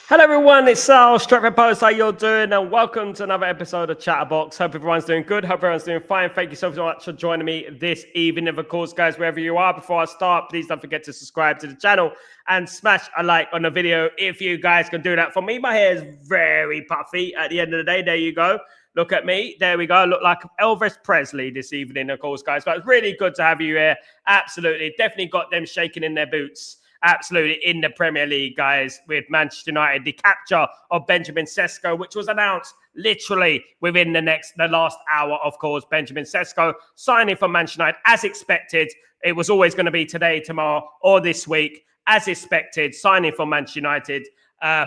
Hello everyone, it's Sal, Stretford Post. How you all doing? And welcome to another episode of Chatterbox. Hope everyone's doing good. Hope everyone's doing fine. Thank you so much for joining me this evening. Of course, guys, wherever you are, before I start, please don't forget to subscribe to the channel and smash a like on the video if you guys can do that for me. My hair is very puffy at the end of the day. There you go. Look at me. There we go. I look like Elvis Presley this evening, of course, guys. But it's really good to have you here. Absolutely. Definitely got them shaking in their boots. Absolutely in the Premier League, guys, with Manchester United, the capture of Benjamin Cesco, which was announced literally within the last hour, of course. Benjamin Cesco signing for Manchester United as expected. It was always going to be today, tomorrow, or this week, as expected, signing for Manchester United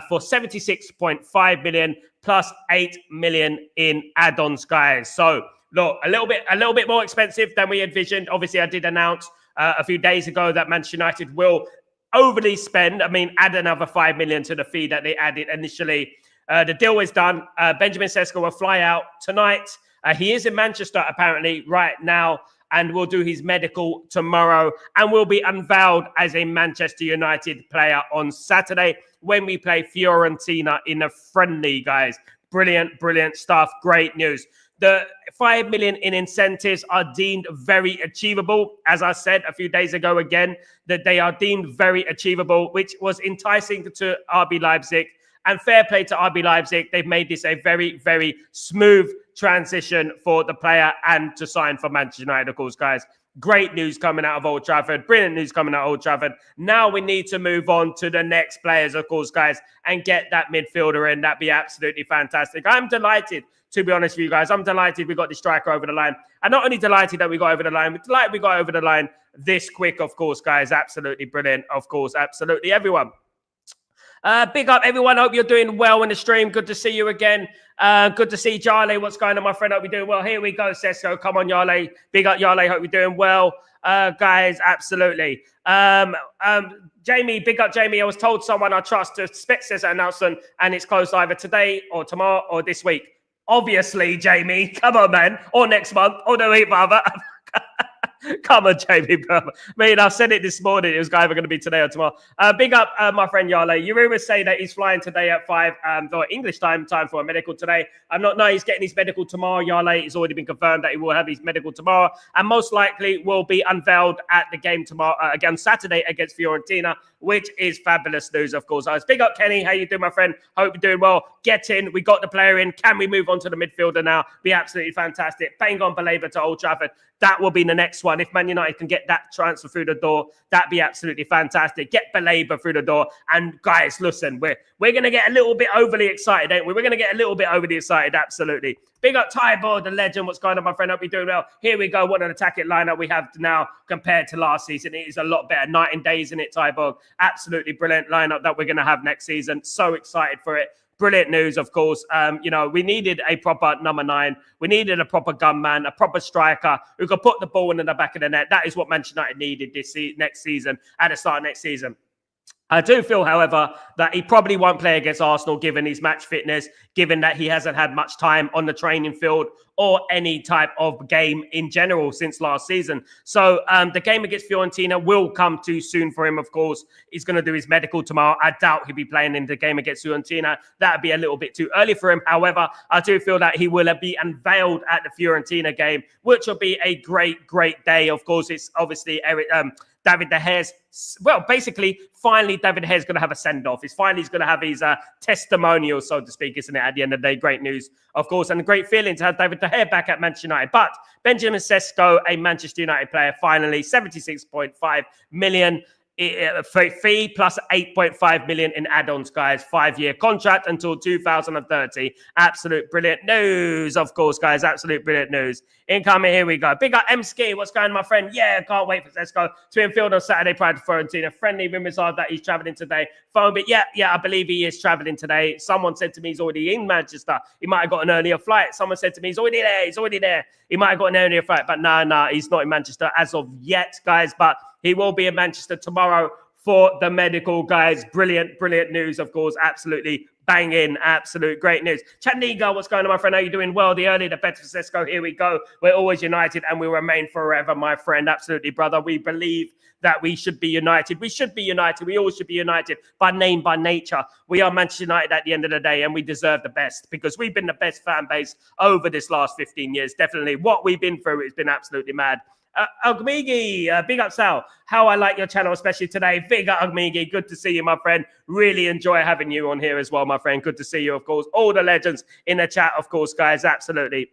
for 76.5 million plus 8 million in add-ons, guys. So look, a little bit more expensive than we envisioned. Obviously, I did announce a few days ago that Manchester United will overly spend, add another 5 million to the fee that they added initially. The deal is done. Benjamin Cesco will fly out tonight. He is in Manchester apparently right now and will do his medical tomorrow and will be unveiled as a Manchester United player on Saturday when we play Fiorentina in a friendly, guys. Brilliant stuff. Great news. The 5 million in incentives are deemed very achievable. As I said a few days ago again, that they are deemed very achievable, which was enticing to RB Leipzig. And fair play to RB Leipzig. They've made this a very, very smooth transition for the player and to sign for Manchester United, of course, guys. Great news coming out of Old Trafford. Brilliant news coming out of Old Trafford. Now we need to move on to the next players, of course, guys, and get that midfielder in. That'd be absolutely fantastic. I'm delighted, to be honest with you guys. I'm delighted we got the striker over the line. And not only delighted that we got over the line, but delighted we got over the line this quick, of course, guys. Absolutely brilliant. Of course, absolutely everyone. Big up, everyone. Hope you're doing well in the stream. Good to see you again. Good to see Yarley. What's going on, my friend? Hope you're doing well. Here we go, Cesco. Come on, Yarley. Big up, Yarley. Hope you're doing well. Guys, absolutely. Jamie, big up, Jamie. I was told someone I trust to expect says an announcement, and it's closed either today or tomorrow or this week. Obviously, Jamie. Come on, man. Or next month. Or the week, brother. Come on, Jamie, bro. I said it this morning. It was either going to be today or tomorrow. Big up, my friend Yarley. You rumors say that he's flying today at 5 English time for a medical today. He's getting his medical tomorrow, Yarley. It's already been confirmed that he will have his medical tomorrow and most likely will be unveiled at the game tomorrow, again, Saturday against Fiorentina, which is fabulous news, of course. Big up, Kenny. How you doing, my friend? Hope you're doing well. Get in. We got the player in. Can we move on to the midfielder now? Be absolutely fantastic. Bang on Baleba to Old Trafford. That will be the next one. If Man United can get that transfer through the door, that'd be absolutely fantastic. Get Baleba through the door. And guys, listen, we're going to get a little bit overly excited, ain't we? We're going to get a little bit overly excited, absolutely. Big up Tybo, the legend. What's going on, my friend? Hope you're doing well. Here we go. What an attacking lineup we have now compared to last season. It is a lot better. Night and days in it, Tybo. Absolutely brilliant lineup that we're going to have next season. So excited for it. Brilliant news, of course. We needed a proper number 9. We needed a proper gunman, a proper striker who could put the ball in the back of the net. That is what Manchester United needed next season, at the start of next season. I do feel, however, that he probably won't play against Arsenal given his match fitness, given that he hasn't had much time on the training field or any type of game in general since last season. So the game against Fiorentina will come too soon for him, of course. He's going to do his medical tomorrow. I doubt he'll be playing in the game against Fiorentina. That would be a little bit too early for him. However, I do feel that he will be unveiled at the Fiorentina game, which will be a great day. Of course, it's obviously David De Gea's, finally David De Gea's going to have a send-off. He's going to have his testimonial, so to speak, isn't it? At the end of the day, great news, of course, and a great feeling to have David De Gea back at Manchester United. But Benjamin Cesco, a Manchester United player, finally 76.5 million fee plus 8.5 million in add-ons, guys. 5-year contract until 2030. Absolute brilliant news, of course, guys. Absolute brilliant news. Incoming, here we go. Big up M-Ski. What's going on, my friend? Yeah, can't wait for Cesco to infield on Saturday prior to Fiorentina. Friendly rumors are that he's traveling today. Phone, but yeah, I believe he is traveling today. Someone said to me he's already in Manchester. He might have got an earlier flight. Someone said to me he's already there. He might have got an earlier flight, but no, he's not in Manchester as of yet, guys. But he will be in Manchester tomorrow for the medical, guys. Brilliant, brilliant news, of course. Absolutely banging, absolute great news. Chatniga, what's going on, my friend? Are you doing well? The earlier, the better for Cesco. Here we go. We're always united and we remain forever, my friend. Absolutely, brother. We believe that we should be united. We should be united. We all should be united by name, by nature. We are Manchester United at the end of the day, and we deserve the best because we've been the best fan base over this last 15 years. Definitely. What we've been through has been absolutely mad. Ugmigi, big up, Sal. How I like your channel, especially today. Big up, Ugmigi. Good to see you, my friend. Really enjoy having you on here as well, my friend. Good to see you, of course. All the legends in the chat, of course, guys. Absolutely.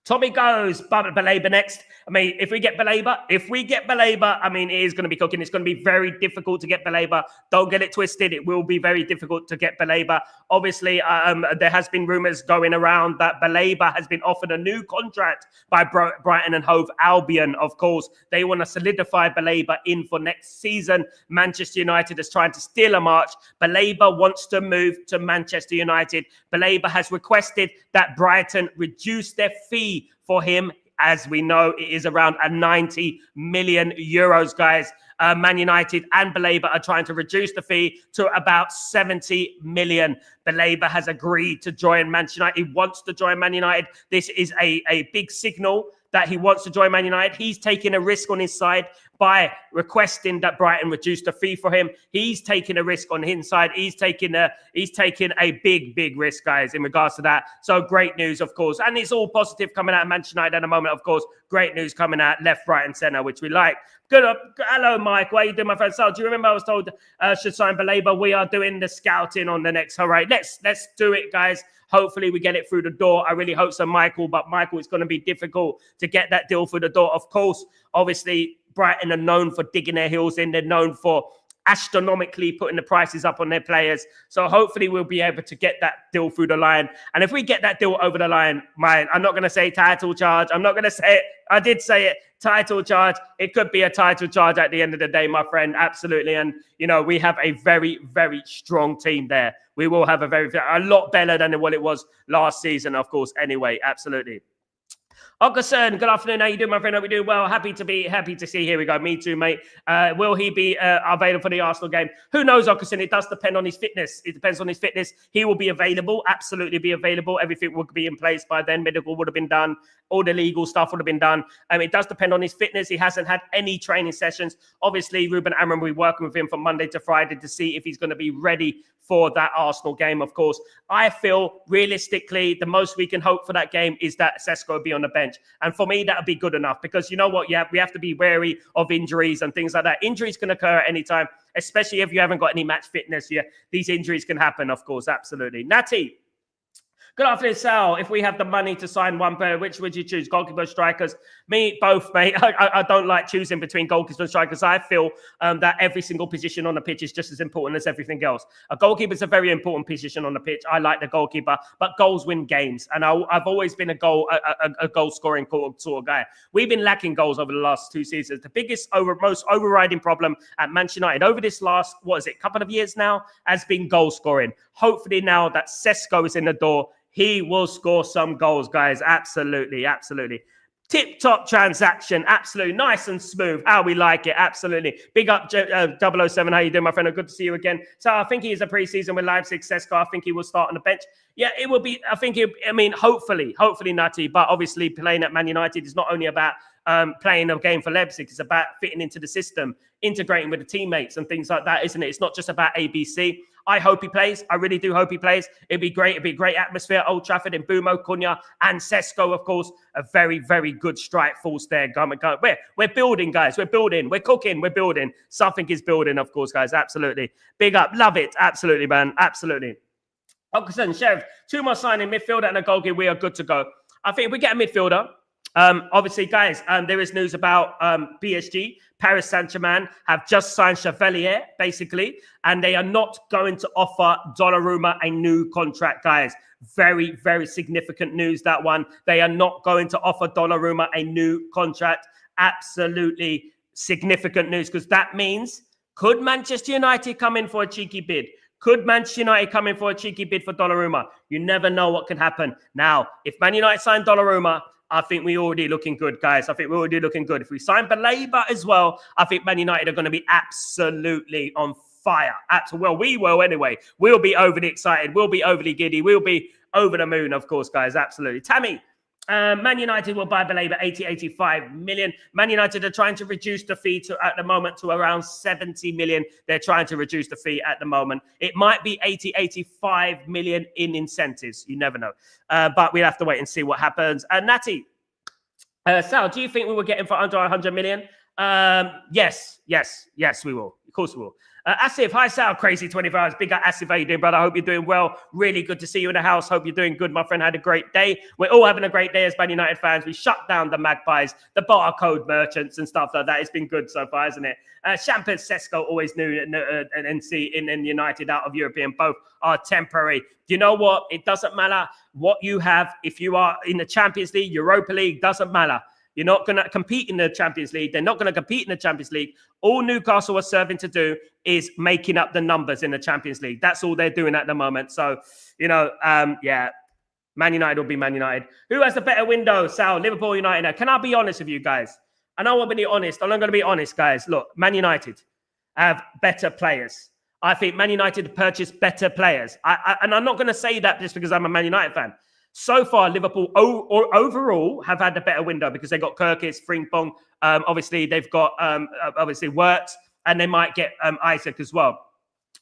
Tommy goes, Baleba next. I mean, if we get Baleba, I mean, it is going to be cooking. It's going to be very difficult to get Baleba. Don't get it twisted. It will be very difficult to get Baleba. Obviously, there has been rumours going around that Baleba has been offered a new contract by Brighton and Hove Albion. Of course, they want to solidify Baleba in for next season. Manchester United is trying to steal a march. Baleba wants to move to Manchester United. Baleba has requested that Brighton reduce their fee for him. As we know, it is around 90 million euros, guys. Man United and Baleba are trying to reduce the fee to about 70 million. Baleba has agreed to join Manchester United. He wants to join Man United. This is a big signal that he wants to join Man United. He's taking a risk on his side by requesting that Brighton reduce the fee for him. He's taking a risk on his side. He's taking a big risk, guys, in regards to that. So great news, of course. And it's all positive coming out of Manchester United at the moment, of course. Great news coming out left, right, and centre, which we like. Good up. Hello, Mike. What are you doing, my friend? So, do you remember I was told should sign Baleba? We are doing the scouting on the next. All right, let's do it, guys. Hopefully we get it through the door. I really hope so, Michael. But Michael, it's going to be difficult to get that deal through the door. Of course, obviously, Brighton are known for digging their heels in. They're known for astronomically putting the prices up on their players. So hopefully we'll be able to get that deal through the line. And if we get that deal over the line, I'm not going to say title charge. I'm not going to say it. I did say it. Title charge. It could be a title charge at the end of the day, my friend. Absolutely. And, you know, we have a very, very strong team there. We will have a lot better than what it was last season, of course. Anyway, absolutely. Ogerson, good afternoon. How you doing, my friend? Hope we do well. Happy to see. Here we go. Me too, mate. Will he be available for the Arsenal game? Who knows, Ogerson? It does depend on his fitness. It depends on his fitness. He will be available. Absolutely be available. Everything would be in place by then. Medical would have been done. All the legal stuff would have been done. It does depend on his fitness. He hasn't had any training sessions. Obviously, Ruben Amorim will be working with him from Monday to Friday to see if he's going to be ready for that Arsenal game, of course. I feel, realistically, the most we can hope for that game is that Cesco will be on the bench. And for me, that would be good enough because you know what? Yeah, we have to be wary of injuries and things like that. Injuries can occur at any time, especially if you haven't got any match fitness. Yeah, these injuries can happen, of course. Absolutely. Natty. Good afternoon, Sal. If we have the money to sign one player, which would you choose? Goalkeeper, strikers? Me, both, mate. I don't like choosing between goalkeepers and strikers. I feel that every single position on the pitch is just as important as everything else. A goalkeeper is a very important position on the pitch. I like the goalkeeper, but goals win games. And I've always been a goal scoring sort of guy. We've been lacking goals over the last 2 seasons. The most overriding problem at Manchester United over this last, couple of years now, has been goal scoring. Hopefully now that Cesco is in the door, he will score some goals, guys. Absolutely, absolutely. Tip-top transaction. Absolutely. Nice and smooth. How we like it. Absolutely. Big up 007. How you doing, my friend? Good to see you again. So I think he is a pre-season with Leipzig. Cesco, I think he will start on the bench. Yeah, it will be. Hopefully, Nutty. But obviously playing at Man United is not only about playing a game for Leipzig. It's about fitting into the system, integrating with the teammates and things like that, isn't it? It's not just about ABC. I hope he plays. I really do hope he plays. It'd be great. It'd be a great atmosphere at Old Trafford in Bumo, Cunha, and Cesco, of course. A very, very good strike force there. We're building, guys. We're building. We're cooking. We're building. Something is building, of course, guys. Absolutely. Big up. Love it. Absolutely, man. Absolutely. Ogerson, Sheriff, 2 more signing midfielder and a goalkeeper. We are good to go. I think if we get a midfielder, obviously, guys, there is news about PSG. Paris Saint-Germain have just signed Chevalier, basically, and they are not going to offer Donnarumma a new contract, guys. Very, very significant news, that one. They are not going to offer Donnarumma a new contract. Absolutely significant news, because that means, could Manchester United come in for a cheeky bid? Could Manchester United come in for a cheeky bid for Donnarumma? You never know what can happen. Now, if Man United sign Donnarumma, I think we're already looking good, guys. I think we're already looking good. If we sign Baleba as well, I think Man United are going to be absolutely on fire. Well, we will anyway. We'll be overly excited. We'll be overly giddy. We'll be over the moon, of course, guys. Absolutely. Tammy, Man United will buy Baleba 85 million. Man United are trying to reduce the fee at the moment to around 70 million. They're trying to reduce the fee at the moment. It might be 85 million in incentives. You never know. But we'll have to wait and see what happens. Natty, Sal, do you think we will get him for under 100 million? Yes, we will. Of course we will. Asif, hi Sal, crazy 24 hours. Big up Asif, how you doing, brother? I hope you're doing well. Really good to see you in the house. Hope you're doing good. My friend had a great day. We're all having a great day as Man United fans. We shut down the Magpies, the barcode merchants and stuff like that. It's been good so far, isn't it? Champion Cesco always knew an NC in United out of European. Both are temporary. Do you know what? It doesn't matter what you have. If you are in the Champions League, Europa League, doesn't matter. You're not going to compete in the Champions League. They're not going to compete in the Champions League. All Newcastle are serving to do is making up the numbers in the Champions League. That's all they're doing at the moment. So, Man United will be Man United. Who has the better window? Sal, Liverpool, United. Can I be honest with you guys? I know I'm going to be honest. I'm not going to be honest, guys. Look, Man United have better players. I think Man United purchased better players. And I'm not going to say that just because I'm a Man United fan. So far, Liverpool overall have had a better window because they got Kirkis, Frimpong. Obviously, they've got Wirtz, and they might get Isaac as well.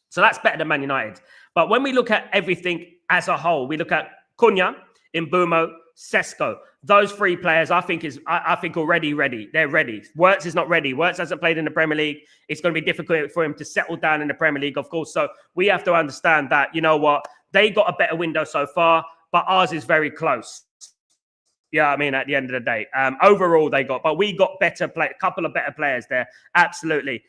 So that's better than Man United. But when we look at everything as a whole, we look at Cunha, Mbeumo, Cesco. Those three players, I think, already ready. They're ready. Wirtz is not ready. Wirtz hasn't played in the Premier League. It's going to be difficult for him to settle down in the Premier League, of course. So we have to understand that, you know what, they got a better window so far, but ours is very close. Yeah, I mean, at the end of the day, overall but we got a couple of better players there. Absolutely.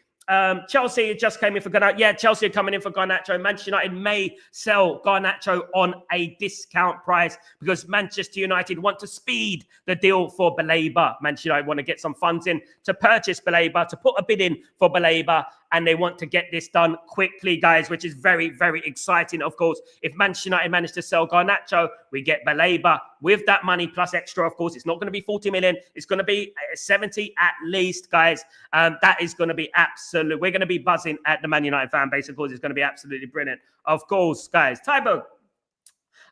Chelsea just came in for Garnacho. Yeah, Chelsea are coming in for Garnacho. Manchester United may sell Garnacho on a discount price because Manchester United want to speed the deal for Baleba. Manchester United want to get some funds in to purchase Baleba, to put a bid in for Baleba, and they want to get this done quickly, guys, which is very, very exciting. Of course, if Manchester United manage to sell Garnacho, we get Baleba with that money plus extra. Of course, it's not going to be 40 million. It's going to be 70 at least, guys. That is going to be absolute. We're going to be buzzing at the Man United fan base. Of course, it's going to be absolutely brilliant. Of course, guys. Tybo,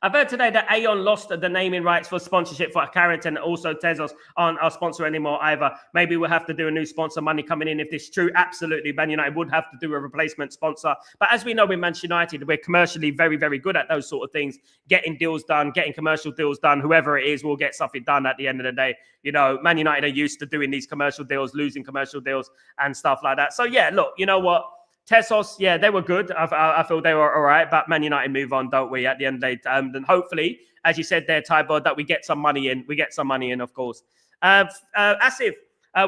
I've heard today that Aeon lost the naming rights for sponsorship for Carrington. Also, Tezos aren't our sponsor anymore either. Maybe we'll have to do a new sponsor, money coming in. If this is true, absolutely, Man United would have to do a replacement sponsor. But as we know with Manchester United, we're commercially very, very good at those sort of things. Getting deals done, getting commercial deals done. Whoever it is will get something done at the end of the day. You know, Man United are used to doing these commercial deals, losing commercial deals and stuff like that. So, yeah, look, you know what? Tezos, yeah, they were good. I feel they were all right, but Man United move on, don't we, at the end of the day? And hopefully, as you said there, Tybo, that we get some money in. We get some money in, of course. Asif,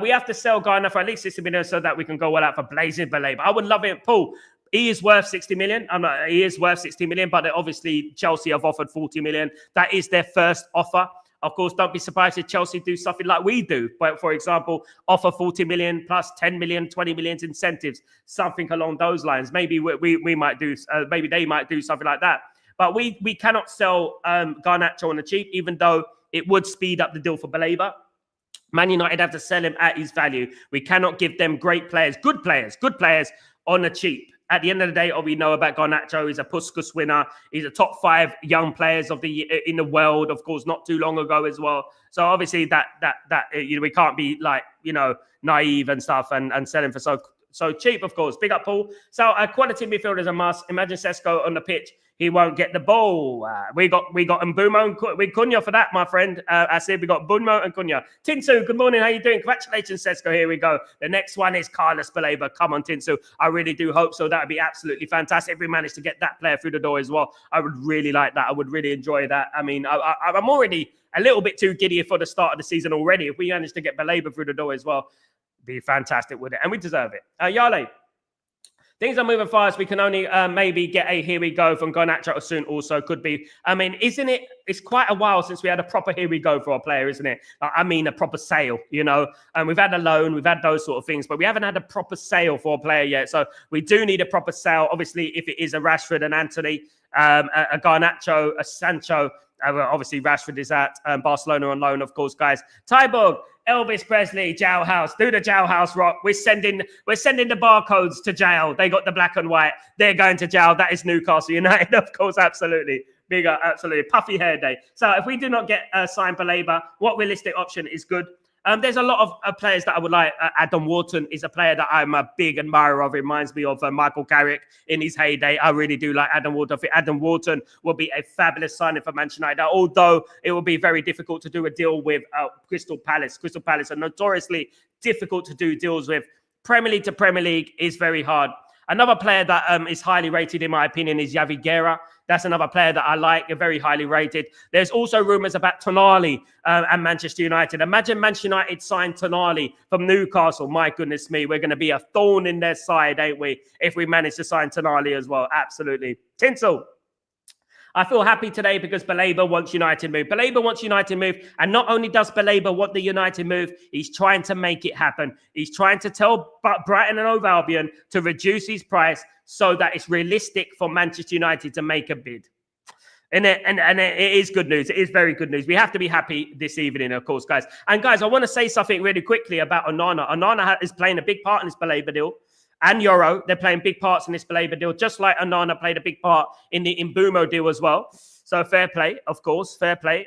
we have to sell Garner for at least 60 million so that we can go all out for blazing Baleba. I would love it. Paul, he is worth 60 million. He is worth 60 million, but obviously Chelsea have offered 40 million. That is their first offer. Of course, don't be surprised if Chelsea do something like we do. But for example, offer 40 million plus 10 million, 20 million incentives, something along those lines. Maybe we might do, maybe they might do something like that. But we cannot sell Garnacho on the cheap, even though it would speed up the deal for Baleba. Man United have to sell him at his value. We cannot give them great players, good players on the cheap. At the end of the day, all we know about Garnacho, he's a Puskas winner. He's a top 5 young players in the world, of course, not too long ago as well. So obviously that we can't be like, naive and stuff and sell him for so cheap, of course. Big up, Paul. So a quality midfielder is a must. Imagine Cesco on the pitch. He won't get the ball. We got Mbeumo and Cunha for that, my friend. I said we got Mbeumo and Cunha. Tinsu, good morning. How you doing? Congratulations, Cesco. Here we go. The next one is Carlos Baleba. Come on, Tinsu. I really do hope so. That would be absolutely fantastic if we managed to get that player through the door as well. I would really like that. I would really enjoy that. I mean, I'm already a little bit too giddy for the start of the season already. If we managed to get Baleba through the door as well, be fantastic with it. And we deserve it. Yale. Things are moving fast. We can only maybe get a here we go from Garnacho soon also. Could be. I mean, isn't it? It's quite a while since we had a proper here we go for a player, isn't it? I mean, a proper sale, And we've had a loan. We've had those sort of things. But we haven't had a proper sale for a player yet. So we do need a proper sale. Obviously, if it is a Rashford and Anthony, a Garnacho, a Sancho, Obviously, Rashford is at Barcelona on loan, of course, guys. Tyborg, Elvis Presley, Jailhouse. Do the Jailhouse rock. We're sending the barcodes to jail. They got the black and white. They're going to jail. That is Newcastle United, of course, absolutely. Bigger, absolutely. Puffy hair day. So if we do not get signed Baleba, what realistic option is good? There's a lot of players that I would like. Adam Wharton is a player that I'm a big admirer of. It reminds me of Michael Carrick in his heyday. I really do like Adam Wharton. I think Adam Wharton will be a fabulous signing for Manchester United, although it will be very difficult to do a deal with Crystal Palace. Crystal Palace are notoriously difficult to do deals with. Premier League to Premier League is very hard. Another player that is highly rated, in my opinion, is Javi Guerra. That's another player that I like, very highly rated. There's also rumours about Tonali and Manchester United. Imagine Manchester United signed Tonali from Newcastle. My goodness me, we're going to be a thorn in their side, ain't we, if we manage to sign Tonali as well. Absolutely. Tinsel. I feel happy today because Baleba wants United move. Baleba wants United move. And not only does Baleba want the United move, he's trying to make it happen. He's trying to tell Brighton and Hove Albion to reduce his price so that it's realistic for Manchester United to make a bid. And it is good news. It is very good news. We have to be happy this evening, of course, guys. And guys, I want to say something really quickly about Onana. Onana is playing a big part in this Baleba deal. And Euro, they're playing big parts in this Baleba deal, just like Onana played a big part in the Mbeumo deal as well. So fair play, of course, fair play.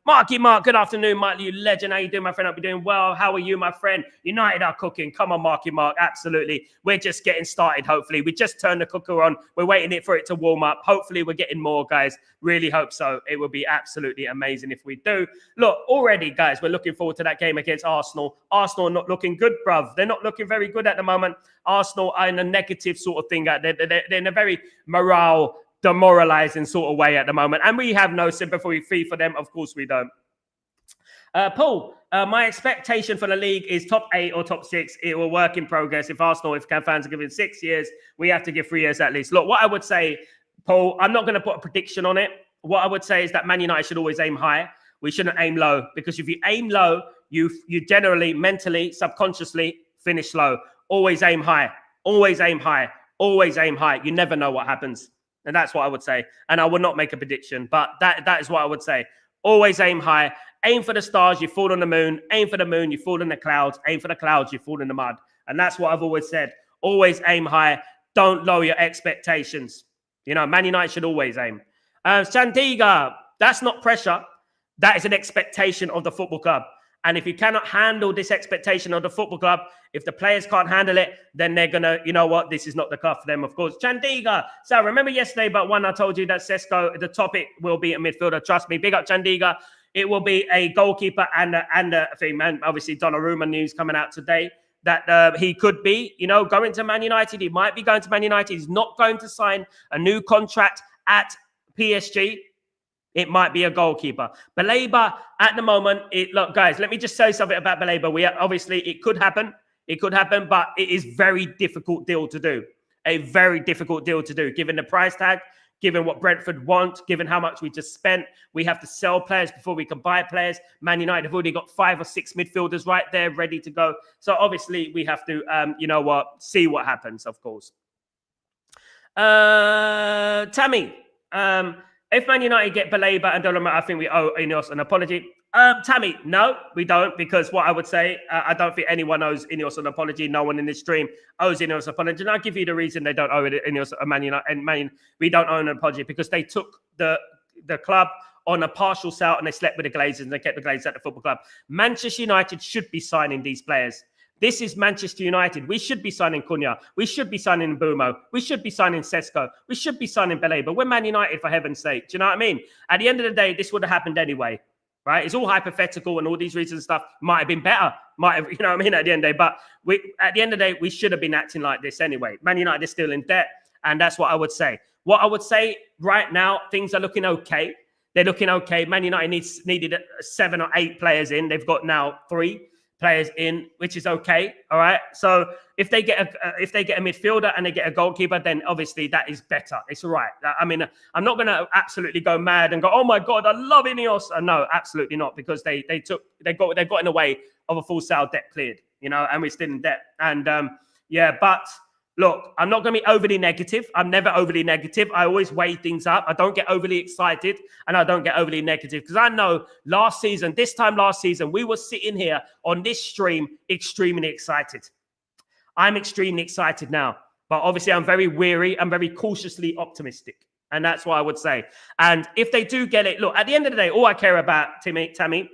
Marky Mark, good afternoon, Mike, you legend. How you doing, my friend? I'll be doing well. How are you, my friend? United are cooking. Come on, Marky Mark, absolutely. We're just getting started, hopefully. We just turned the cooker on. We're waiting for it to warm up. Hopefully, we're getting more, guys. Really hope so. It would be absolutely amazing if we do. Look, already, guys, we're looking forward to that game against Arsenal. Arsenal are not looking good, bruv. They're not looking very good at the moment. Arsenal are in a negative sort of thing. They're in a very demoralizing sort of way at the moment. And we have no sympathy for them. Of course we don't. Paul, my expectation for the league is top 8 or top 6. It will work in progress. If fans are giving 6 years, we have to give 3 years at least. Look, what I would say, Paul, I'm not going to put a prediction on it. What I would say is that Man United should always aim high. We shouldn't aim low, because if you aim low, you generally, mentally, subconsciously finish low. Always aim high. Always aim high. Always aim high. You never know what happens. And that's what I would say. And I would not make a prediction, but that is what I would say. Always aim high. Aim for the stars, you fall on the moon. Aim for the moon, you fall in the clouds. Aim for the clouds, you fall in the mud. And that's what I've always said. Always aim high. Don't lower your expectations. You know, Man United should always aim. Santiga, that's not pressure. That is an expectation of the football club. And if you cannot handle this expectation of the football club, if the players can't handle it, then they're going to, you know what, this is not the club for them, of course. Chandiga. So remember yesterday, but one I told you that Cesco, the topic will be a midfielder. Trust me, big up Chandiga. It will be a goalkeeper and a thing, man. Obviously, Donnarumma news coming out today that he could be, you know, going to Man United. He might be going to Man United. He's not going to sign a new contract at PSG. It might be a goalkeeper. Baleba, at the moment, look, guys, let me just say something about Baleba. Obviously, it could happen. It could happen, but it is very difficult deal to do. A very difficult deal to do, given the price tag, given what Brentford want, given how much we just spent. We have to sell players before we can buy players. Man United have already got 5 or 6 midfielders right there ready to go. So obviously, we have to, you know what, see what happens, of course. Tammy, if Man United get Baleba and Donnarumma, I think we owe Ineos an apology. Tammy, no, we don't, because what I would say, I don't think anyone owes Ineos an apology. No one in this stream owes Ineos an apology. And I'll give you the reason they don't owe Ineos a Man United, and we don't owe an apology, because they took the club on a partial sale and they slept with the Glazers and they kept the Glazers at the football club. Manchester United should be signing these players. This is Manchester United. We should be signing Cunha. We should be signing Mbeumo. We should be signing Cesco. We should be signing Baleba. We're Man United, for heaven's sake. Do you know what I mean? At the end of the day, this would have happened anyway, right? It's all hypothetical, and all these reasons and stuff might have been better. Might have, you know what I mean, at the end of the day. But at the end of the day, we should have been acting like this anyway. Man United is still in debt, and that's what I would say. What I would say right now, things are looking okay. They're looking okay. Man United needed 7 or 8 players in. They've got now 3 players in, which is okay. All right. So if they get a midfielder and they get a goalkeeper, then obviously that is better. It's all right. I mean, I'm not going to absolutely go mad and go, oh my God, I love Ineos. No, absolutely not, because they got in the way of a full sale debt cleared, you know, and we're still in debt. And but Look, I'm not going to be overly negative. I'm never overly negative. I always weigh things up. I don't get overly excited and I don't get overly negative because I know this time last season, we were sitting here on this stream extremely excited. I'm extremely excited now, but obviously I'm very weary. I'm very cautiously optimistic. And that's what I would say. And if they do get it, look, at the end of the day, all I care about, Tammy,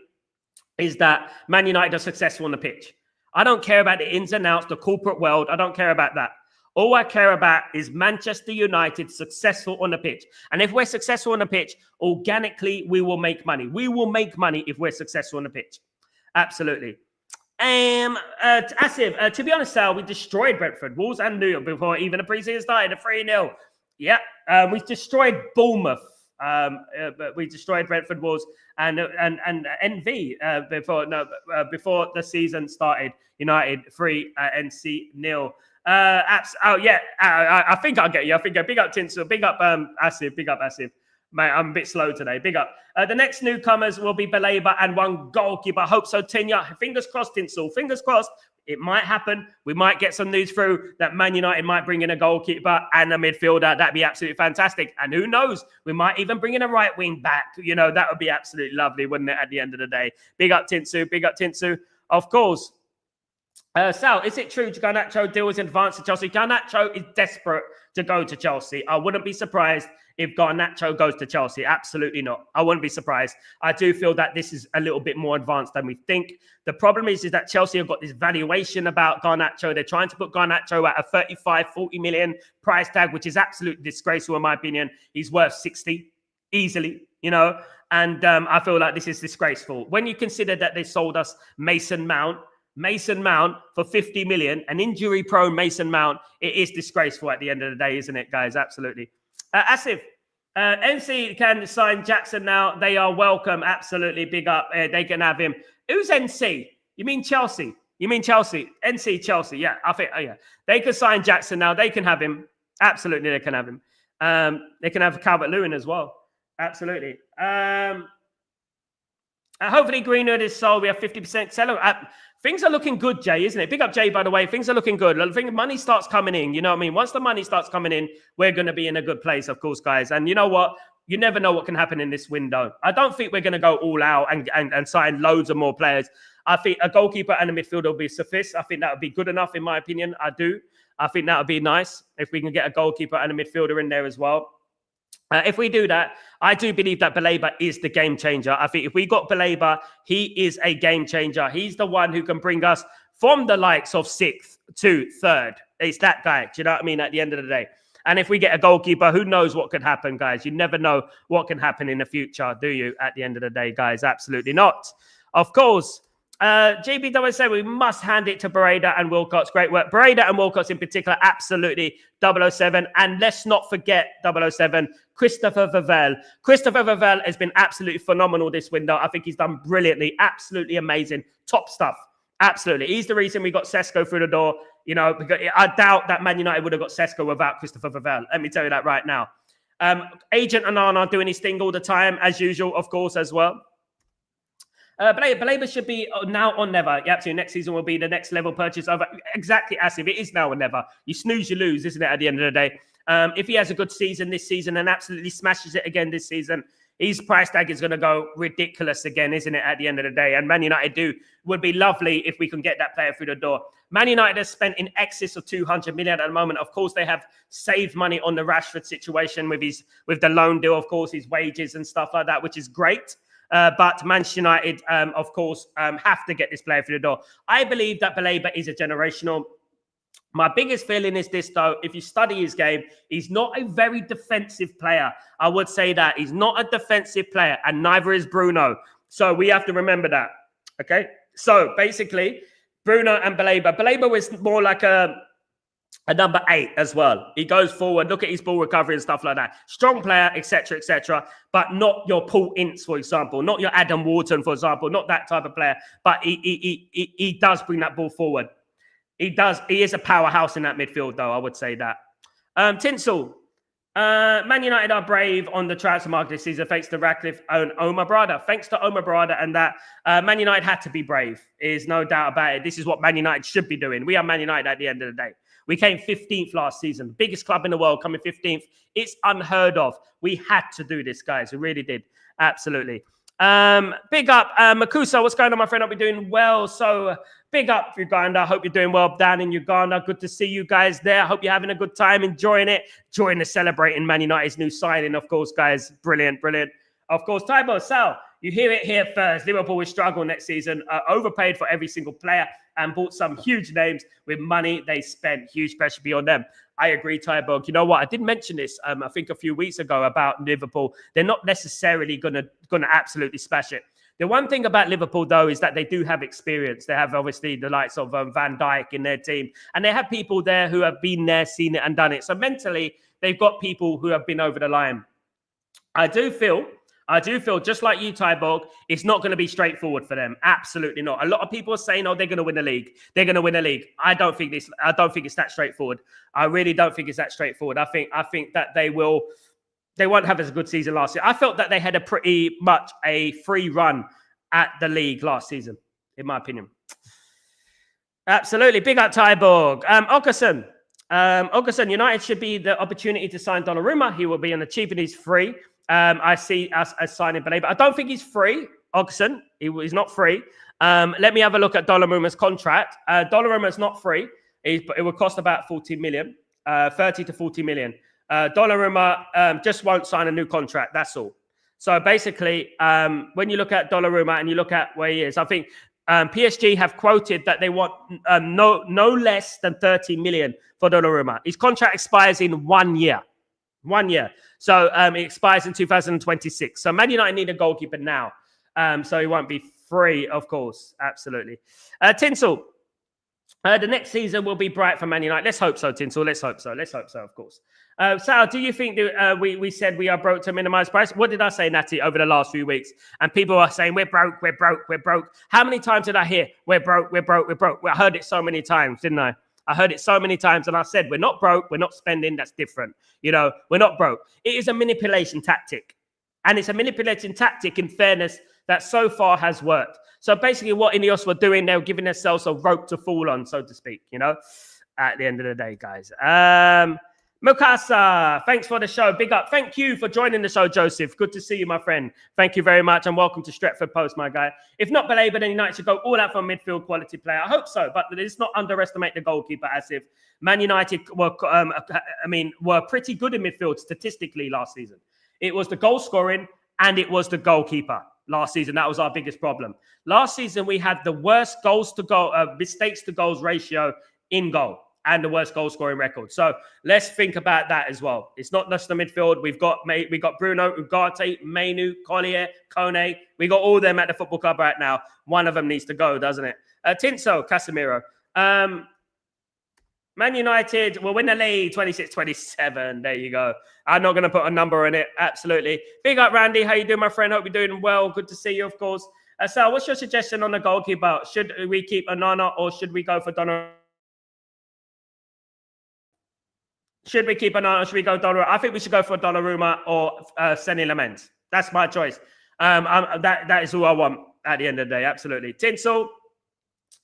is that Man United are successful on the pitch. I don't care about the ins and outs, the corporate world. I don't care about that. All I care about is Manchester United successful on the pitch. And if we're successful on the pitch, organically, we will make money. We will make money if we're successful on the pitch. Absolutely. Asif, to be honest, Sal, we destroyed Brentford, Wolves and New York before even the preseason started, a 3-0. Yeah, we destroyed Bournemouth. We destroyed Brentford, Wolves and NV before the season started. United 3, NC 0. I think I'll get you. Big up Tinsel, big up Asif, big up Asif. Mate, I'm a bit slow today. Big up. The next newcomers will be Baleba and one goalkeeper. I hope so, Tinya. Fingers crossed, Tinsel. Fingers crossed. It might happen. We might get some news through that Man United might bring in a goalkeeper and a midfielder. That'd be absolutely fantastic. And who knows? We might even bring in a right wing back. That would be absolutely lovely, wouldn't it, at the end of the day? Big up, Tinsu. Big up, Tinsu. Of course. Sal, is it true Garnacho deal is in advance to Chelsea? Garnacho is desperate to go to Chelsea. I wouldn't be surprised if Garnacho goes to Chelsea. Absolutely not. I wouldn't be surprised. I do feel that this is a little bit more advanced than we think. The problem is that Chelsea have got this valuation about Garnacho. They're trying to put Garnacho at a 35, 40 million price tag, which is absolutely disgraceful in my opinion. He's worth 60 easily, and I feel like this is disgraceful. When you consider that they sold us Mason Mount for 50 million, an injury-prone Mason Mount, it is disgraceful at the end of the day, isn't it, guys? Absolutely. Asif, NC can sign Jackson now. They are welcome. Absolutely. Big up. They can have him. Who's NC? You mean Chelsea? NC, Chelsea. Yeah, I think, yeah. They can sign Jackson now. They can have him. Absolutely, they can have him. They can have Calvert-Lewin as well. Absolutely. Hopefully Greenwood is sold. We have 50% seller. Things are looking good, Jay, isn't it? Big up, Jay, by the way. Things are looking good. I think money starts coming in. You know what I mean? Once the money starts coming in, we're going to be in a good place, of course, guys. And you know what? You never know what can happen in this window. I don't think we're going to go all out and sign loads of more players. I think a goalkeeper and a midfielder will be sufficient. I think that would be good enough, in my opinion. I do. I think that would be nice if we can get a goalkeeper and a midfielder in there as well. If we do that, I do believe that Baleba is the game changer. I think if we got Baleba, he is a game changer. He's the one who can bring us from the likes of 6th to 3rd. It's that guy. Do you know what I mean? At the end of the day. And if we get a goalkeeper, who knows what could happen, guys? You never know what can happen in the future, do you? At the end of the day, guys, absolutely not. Of course, JB said we must hand it to Barada and Wilcox. Great work. Barada and Wilcox in particular, absolutely 007. And let's not forget 007, Christopher Vivell. Christopher Vivell has been absolutely phenomenal this window. I think he's done brilliantly, absolutely amazing. Top stuff. Absolutely. He's the reason we got Cesco through the door. Because I doubt that Man United would have got Cesco without Christopher Vivell. Let me tell you that right now. Agent Onana doing his thing all the time, as usual, of course, as well. Baleba should be now or never. Yeah, absolutely. Next season will be the next level purchase over. Exactly, Asif. It is now or never. You snooze, you lose, isn't it, at the end of the day? If he has a good season this season and absolutely smashes it again this season, his price tag is going to go ridiculous again, isn't it, at the end of the day? And Man United would be lovely if we can get that player through the door. Man United has spent in excess of 200 million at the moment. Of course, they have saved money on the Rashford situation with the loan deal, of course, his wages and stuff like that, which is great. But Manchester United, of course, have to get this player through the door. I believe that Baleba is a generational. My biggest feeling is this, though. If you study his game, he's not a very defensive player. I would say that. He's not a defensive player, and neither is Bruno. So we have to remember that. Okay? So basically, Bruno and Baleba. Baleba was more like a number 8 as well. He goes forward. Look at his ball recovery and stuff like that. Strong player, etc., but not your Paul Ince, for example. Not your Adam Wharton, for example. Not that type of player. But he does bring that ball forward. He does. He is a powerhouse in that midfield, though. I would say that. Tinsel, Man United are brave on the transfer market this season thanks to Radcliffe and Omar Brada. Thanks to Omar Brada and that Man United had to be brave. There's no doubt about it. This is what Man United should be doing. We are Man United at the end of the day. We came 15th last season. Biggest club in the world coming 15th. It's unheard of. We had to do this, guys. We really did. Absolutely. Big up, Makusa. What's going on, my friend? Hope you're doing well. So big up, Uganda. Hope you're doing well down in Uganda. Good to see you guys there. Hope you're having a good time, enjoying it. Join the celebrating Man United's new signing, of course, guys. Brilliant, brilliant. Of course, Tybo, Sal, you hear it here first. Liverpool will struggle next season. Overpaid for every single player and bought some huge names with money they spent. Huge pressure be on them. I agree, Tybo. You know what? I did mention this, I think, a few weeks ago about Liverpool. They're not necessarily gonna absolutely smash it. The one thing about Liverpool, though, is that they do have experience. They have, obviously, the likes of Van Dijk in their team. And they have people there who have been there, seen it, and done it. So mentally, they've got people who have been over the line. I do feel, just like you, Tyborg, it's not going to be straightforward for them. Absolutely not. A lot of people are saying, "Oh, they're going to win the league. They're going to win the league." I don't think it's that straightforward. I really don't think it's that straightforward. I think that they won't have as a good season last year. I felt that they had a pretty much a free run at the league last season, in my opinion. Absolutely. Big up, Tyborg. Okerson, United should be the opportunity to sign Donnarumma. He will be on the cheap and he's free. I see us as signing Baleba. I don't think he's free, Ogerson. He's not free. Let me have a look at Donnarumma's contract. Donnarumma's not free. It will cost about 40 million, 30 to 40 million. Donnarumma just won't sign a new contract. That's all. So basically, when you look at Donnarumma and you look at where he is, I think PSG have quoted that they want no less than 30 million for Donnarumma. His contract expires in 1 year. 1 year. So it expires in 2026. So Man United need a goalkeeper now. So he won't be free, of course. Absolutely. Tinsel. The next season will be bright for Man United. Let's hope so, Tinsel. Let's hope so. Let's hope so, of course. Sal, do you think that we said we are broke to minimize price? What did I say, Natty, over the last few weeks? And people are saying, we're broke, we're broke, we're broke. How many times did I hear, we're broke, we're broke, we're broke? I heard it so many times, didn't I? I heard it so many times, and I said, we're not broke, we're not spending, that's different. You know, we're not broke. It is a manipulation tactic. And it's a manipulation tactic, in fairness, that so far has worked. So basically what Ineos were doing, they were giving themselves a rope to fall on, so to speak, you know, at the end of the day, guys. Mukasa, thanks for the show. Big up. Thank you for joining the show, Joseph. Good to see you, my friend. Thank you very much, and welcome to Stretford Post, my guy. If not Baleba, then United should go all out for a midfield quality player. I hope so, but let's not underestimate the goalkeeper, as if Man United were pretty good in midfield statistically last season. It was the goal scoring and it was the goalkeeper last season. That was our biggest problem. Last season, we had the worst mistakes to goals ratio in goal, and the worst goal scoring record. So let's think about that as well. It's not just the midfield. We've got Bruno, Ugarte, Mainu, Collier, Kone. We got all of them at the football club right now. One of them needs to go, doesn't it? Tinso, Casemiro. Man United will win the league 26-27. There you go. I'm not going to put a number on it. Absolutely. Big up, Randy. How you doing, my friend? Hope you're doing well. Good to see you, of course. Sal, what's your suggestion on the goalkeeper? Should we keep Onana or should we go for Donnarumma? Should we keep Onana or should we go Donnarumma? I think we should go for Donnarumma or Seny Lament. That's my choice. That is who I want at the end of the day. Absolutely. Tinsel.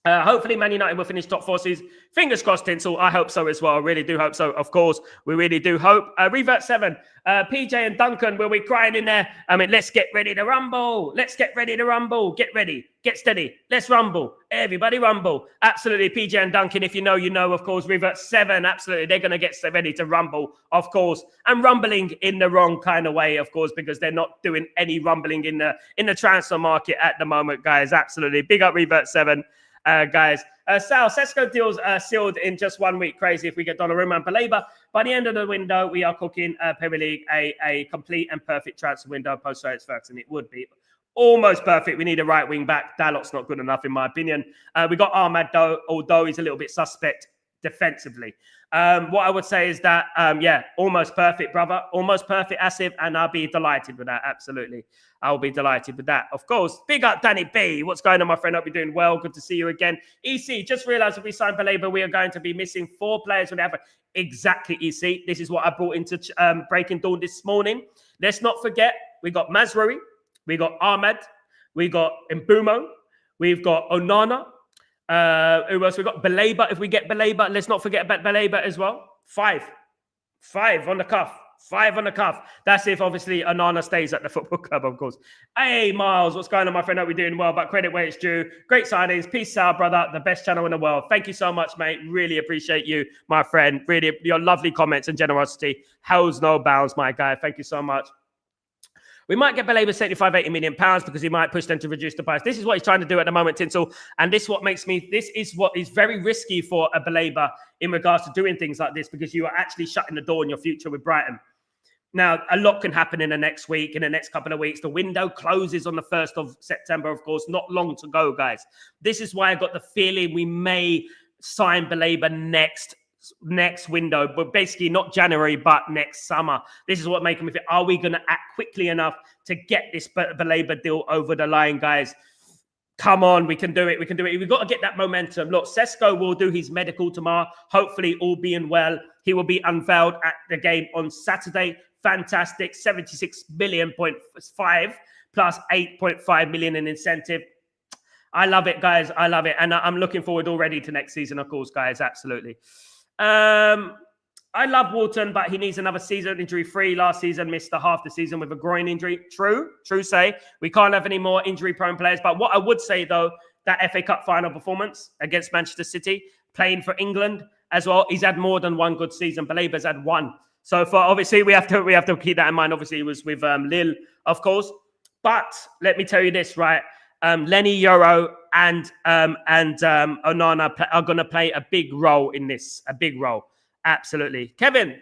Hopefully Man United will finish top 4 season. Fingers crossed, Tinsel. I hope so as well. I really do hope so. Of course, we really do hope. Revert 7. PJ and Duncan will be crying in there. I mean, let's get ready to rumble. Let's get ready to rumble. Get ready. Get steady. Let's rumble. Everybody rumble. Absolutely. PJ and Duncan, if you know, you know, of course. Revert 7. Absolutely. They're going to get ready to rumble, of course. And rumbling in the wrong kind of way, of course, because they're not doing any rumbling in the transfer market at the moment, guys. Absolutely. Big up Revert 7. Guys, Sal, Cesco deals sealed in just 1 week. Crazy if we get Donnarumma and Baleba. By the end of the window, we are cooking Premier League a complete and perfect transfer window post Ferguson. It would be almost perfect. We need a right wing back. Dalot's not good enough, in my opinion. We got Ahmad, though, although he's a little bit suspect. defensively. What I would say is that, almost perfect, brother. Almost perfect, Asif, and I'll be delighted with that. Absolutely. I'll be delighted with that. Of course. Big up, Danny B. What's going on, my friend? Hope you're doing well. Good to see you again. EC, just realized if we sign Baleba, we are going to be missing 4 players when they have exactly, EC. This is what I brought into Breaking Dawn this morning. Let's not forget, we got Mazraoui, we got Ahmed, we got Mbumo, we've got Onana. Who else? We got Baleba. If we get Baleba, let's not forget about Baleba as well. 5 on the cuff. 5 on the cuff. That's if obviously Onana stays at the football club, of course. Hey, Miles, what's going on, my friend? Hope we're doing well, but credit where it's due. Great signings. Peace out, brother. The best channel in the world. Thank you so much, mate. Really appreciate you, my friend. Really, your lovely comments and generosity. Hell's no bounds, my guy. Thank you so much. We might get Baleba 75, 80 million pounds because he might push them to reduce the price. This is what he's trying to do at the moment, Tinsel. And this is what is very risky for a Baleba in regards to doing things like this, because you are actually shutting the door on your future with Brighton. Now, a lot can happen in the next week, in the next couple of weeks. The window closes on the 1st of September, of course. Not long to go, guys. This is why I got the feeling we may sign Baleba next window, but basically not January, but next summer. This is what making me think, are we going to act quickly enough to get this Baleba deal over the line, guys? Come on, we can do it. We can do it. We've got to get that momentum. Look, Cesco will do his medical tomorrow. Hopefully, all being well. He will be unveiled at the game on Saturday. Fantastic. 76.5 million plus 8.5 million in incentive. I love it, guys. I love it. And I'm looking forward already to next season, of course, guys. Absolutely. I love Walton, but he needs another season injury-free. Last season, missed half the season with a groin injury. True say. We can't have any more injury-prone players. But what I would say, though, that FA Cup final performance against Manchester City, playing for England as well, he's had more than one good season. Baleba's had 1. So for obviously, we have to keep that in mind. Obviously, it was with Lille, of course. But let me tell you this, right? Lenny Yoro and Onana are going to play a big role in this. A big role. Absolutely. Kevin,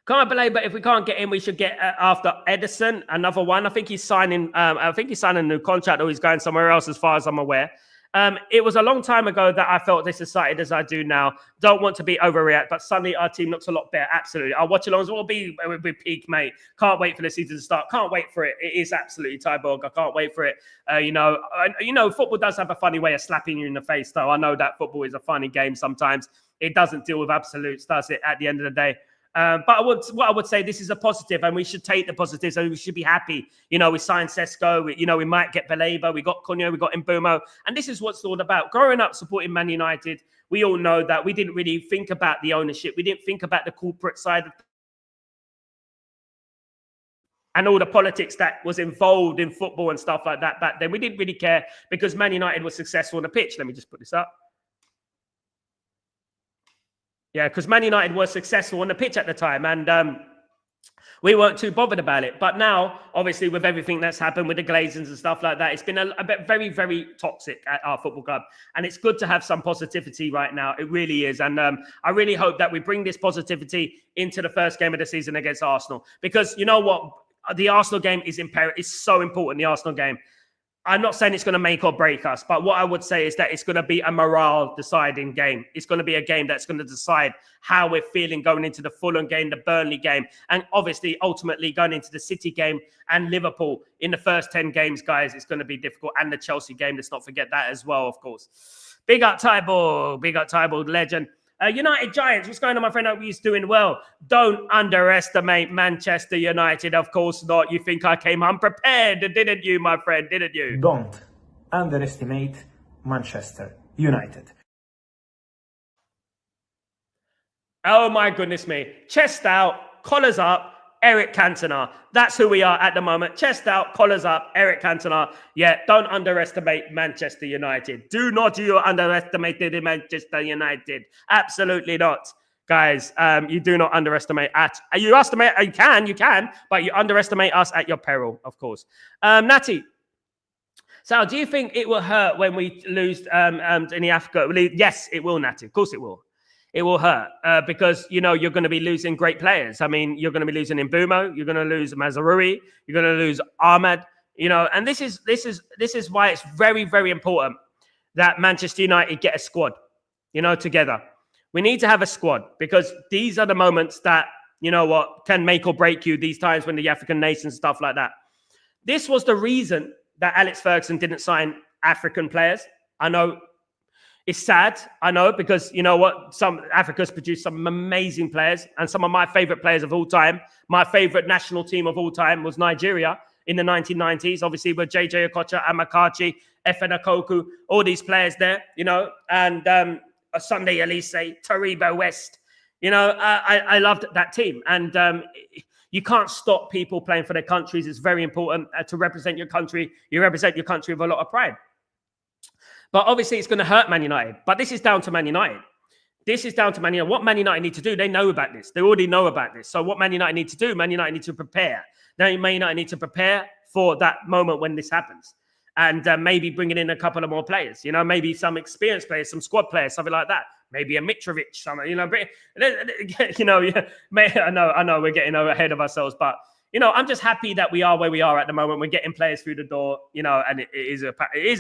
come on, Baleba. If we can't get in, we should get after Edison, another one. I think he's signing a new contract, or he's going somewhere else, as far as I'm aware. It was a long time ago that I felt this excited as I do now. Don't want to be overreact, but suddenly our team looks a lot better. Absolutely. Our watch alongs will be with peak, mate. Can't wait for the season to start. Can't wait for it. It is absolutely Tyborg. I can't wait for it. Football does have a funny way of slapping you in the face, though. I know that football is a funny game sometimes. It doesn't deal with absolutes, does it, at the end of the day? But what I would say, this is a positive, and we should take the positives, and we should be happy. We signed Cesco. We might get Baleba. We got Cunha. We got Mbumo. And this is what's all about. Growing up supporting Man United, we all know that we didn't really think about the ownership. We didn't think about the corporate side of and all the politics that was involved in football and stuff like that back then. We didn't really care because Man United was successful on the pitch. Let me just put this up. Yeah, because Man United was successful on the pitch at the time, and we weren't too bothered about it. But now, obviously, with everything that's happened with the Glazers and stuff like that, it's been a bit very, very toxic at our football club. And it's good to have some positivity right now. It really is. And I really hope that we bring this positivity into the first game of the season against Arsenal. Because you know what? The Arsenal game is imperative. It's so important, the Arsenal game. I'm not saying it's going to make or break us, but what I would say is that it's going to be a morale deciding game. It's going to be a game that's going to decide how we're feeling going into the Fulham game, the Burnley game, and obviously ultimately going into the City game and Liverpool in the first 10 games, guys. It's going to be difficult. And the Chelsea game, let's not forget that as well, of course. Big up Tyborg, legend. United Giants, what's going on, my friend? I hope he's doing well. Don't underestimate Manchester United. Of course not. You think I came unprepared, didn't you, my friend? Didn't you? Don't underestimate Manchester United. Oh, my goodness me. Chest out, collars up, Eric Cantona. That's who we are at the moment. Chest out, collars up, Eric Cantona. Yeah, don't underestimate Manchester United. Do not underestimate Manchester United. Absolutely not. Guys, you do not underestimate you can, but you underestimate us at your peril, of course. Natty. So do you think it will hurt when we lose in the Africa? Yes, it will, Natty. Of course it will. It will hurt because, you're going to be losing great players. I mean, you're going to be losing Mbumo. You're going to lose Mazraoui. You're going to lose Ahmed. And this is why it's very, very important that Manchester United get a squad, together. We need to have a squad because these are the moments that, you know what, can make or break you these times when the African nations, stuff like that. This was the reason that Alex Ferguson didn't sign African players. I know it's sad, I know, because you know what? Some Africa's produced some amazing players, and some of my favorite players of all time. My favorite national team of all time was Nigeria in the 1990s, obviously with JJ Okocha, Amakachi, Efe Akoku, all these players there, you know, and Sunday Elise, Taribo West. You know, I loved that team, and you can't stop people playing for their countries. It's very important to represent your country. You represent your country with a lot of pride. But obviously, it's going to hurt Man United. But this is down to Man United. This is down to Man United. What Man United need to do, they know about this. They already know about this. So what Man United need to do, Man United need to prepare. Now, Man United need to prepare for that moment when this happens. And maybe bringing in a couple of more players. You know, maybe some experienced players, some squad players, something like that. Maybe a Mitrovic, something, you know. You know, I know we're getting ahead of ourselves, but you know, I'm just happy that we are where we are at the moment. We're getting players through the door, you know, and it is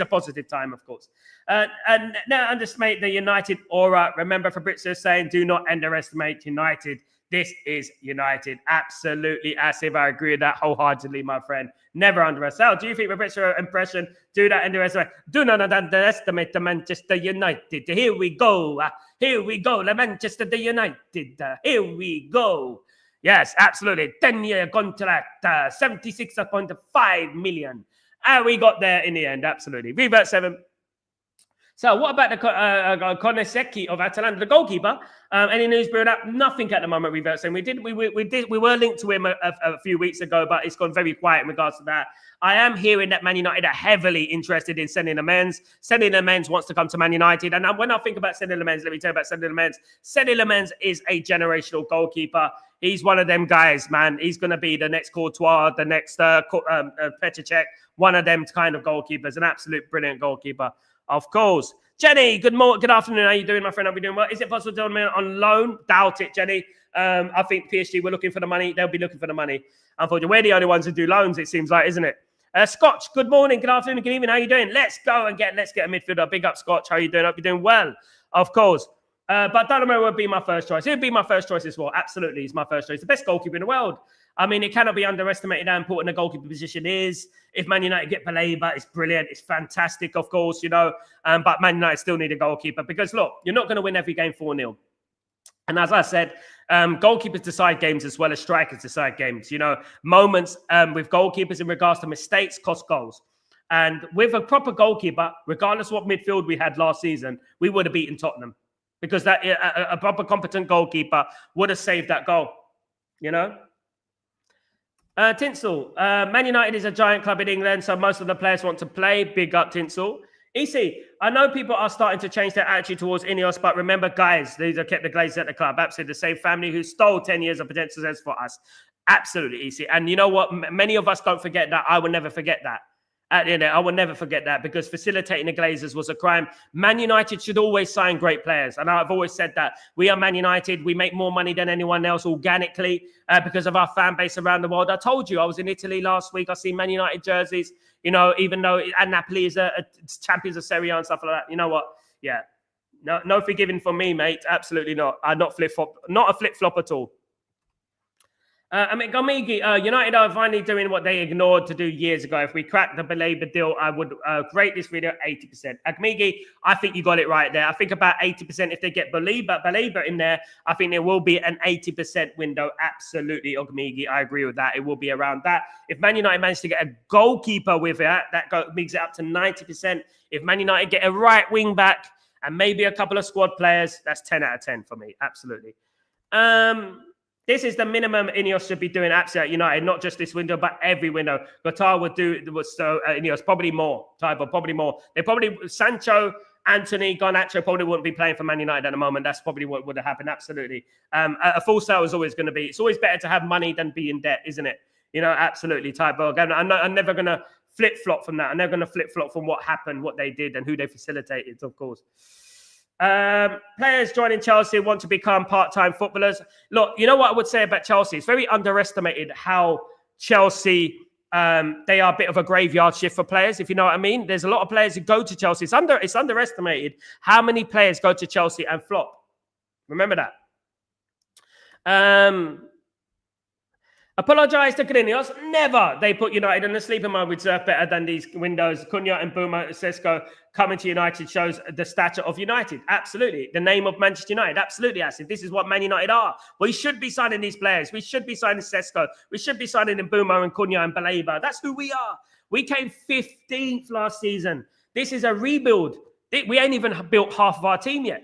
a positive time, of course. And now underestimate the United aura. Remember Fabrizio saying, do not underestimate United. This is United. Absolutely, Asif. I agree with that wholeheartedly, my friend. Never underestimate. Do you think Fabrizio impression? Do not underestimate. Do not underestimate the Manchester United. Here we go. Here we go. The Manchester United. Here we go. Yes, absolutely. 10-year contract, 76.5 million. And we got there in the end, absolutely. Revert 7. So what about the Koneseki of Atalanta, the goalkeeper? Any news brewing up? Nothing at the moment, Revert 7. We were linked to him a few weeks ago, but it's gone very quiet in regards to that. I am hearing that Man United are heavily interested in sending a men's. Sending a men's wants to come to Man United. And when I think about sending a men's, let me tell you about sending a men's. Sending a men's is a generational goalkeeper. He's one of them guys, man. He's going to be the next Courtois, the next Petr Cech, one of them kind of goalkeepers, an absolute brilliant goalkeeper, of course. Jenny, good afternoon. How are you doing, my friend? I'll be doing well. Is it possible to do it on loan? Doubt it, Jenny. I think PSG were looking for the money. They'll be looking for the money. Unfortunately, we're the only ones who do loans, it seems like, isn't it? Scotch, good morning, good afternoon, good evening. How are you doing? Let's go and get a midfielder. Big up, Scotch. How are you doing? Hope you're doing well, of course. But Donnarumma would be my first choice. It would be my first choice as well. Absolutely, he's my first choice. The best goalkeeper in the world. I mean, it cannot be underestimated how important the goalkeeper position is. If Man United get Baleba, it's brilliant. It's fantastic, of course, you know. But Man United still need a goalkeeper because, look, you're not going to win every game 4-0. And as I said, goalkeepers decide games as well as strikers decide games. You know, moments with goalkeepers in regards to mistakes cost goals. And with a proper goalkeeper, regardless of what midfield we had last season, we would have beaten Tottenham. Because that a proper competent goalkeeper would have saved that goal, you know. Tinsel, Man United is a giant club in England, so most of the players want to play. Big up, Tinsel. EC, I know people are starting to change their attitude towards Ineos, but remember, guys, these are kept the Glazers at the club. Absolutely, the same family who stole 10 years of potential success for us. Absolutely, EC. And you know what? Many of us don't forget that. I will never forget that. I will never forget that because facilitating the Glazers was a crime. Man United should always sign great players. And I've always said that. We are Man United. We make more money than anyone else organically because of our fan base around the world. I told you, I was in Italy last week. I see Man United jerseys, you know, even though Napoli is a champions of Serie A and stuff like that. You know what? Yeah. No forgiving for me, mate. Absolutely not. I'm not a flip-flop at all. I mean, Gomigi, United are finally doing what they ignored to do years ago. If we crack the Baleba deal, I would rate this video 80%. Agmigi, I think you got it right there. I think about 80%. If they get Baleba in there, I think there will be an 80% window. Absolutely, Agmigi. I agree with that. It will be around that. If Man United manage to get a goalkeeper with it, that makes it up to 90%. If Man United get a right wing back and maybe a couple of squad players, that's 10 out of 10 for me. Absolutely. This is the minimum Ineos should be doing at United, not just this window, but every window. Qatar would do so. Ineos probably more. Probably more. They probably Sancho, Anthony, Garnacho probably wouldn't be playing for Man United at the moment. That's probably what would have happened. Absolutely. A full sale is always going to be. It's always better to have money than be in debt, isn't it? You know, absolutely. Again, I'm never going to flip flop from that. I'm never going to flip flop from what happened, what they did, and who they facilitated, of course. Players joining Chelsea want to become part-time footballers. Look, you know what I would say about Chelsea? It's very underestimated how Chelsea, they are a bit of a graveyard shift for players, if you know what I mean. There's a lot of players who go to Chelsea. It's underestimated how many players go to Chelsea and flop. Remember that. Apologise to Grinios. Never. They put United in the sleeper mode. We deserve better than these windows. Cunha and Buma Cesco coming to United shows the stature of United. Absolutely. The name of Manchester United. Absolutely, Asif. This is what Man United are. We should be signing these players. We should be signing Cesco. We should be signing Buma and Cunha and Baleba. That's who we are. We came 15th last season. This is a rebuild. We ain't even built half of our team yet.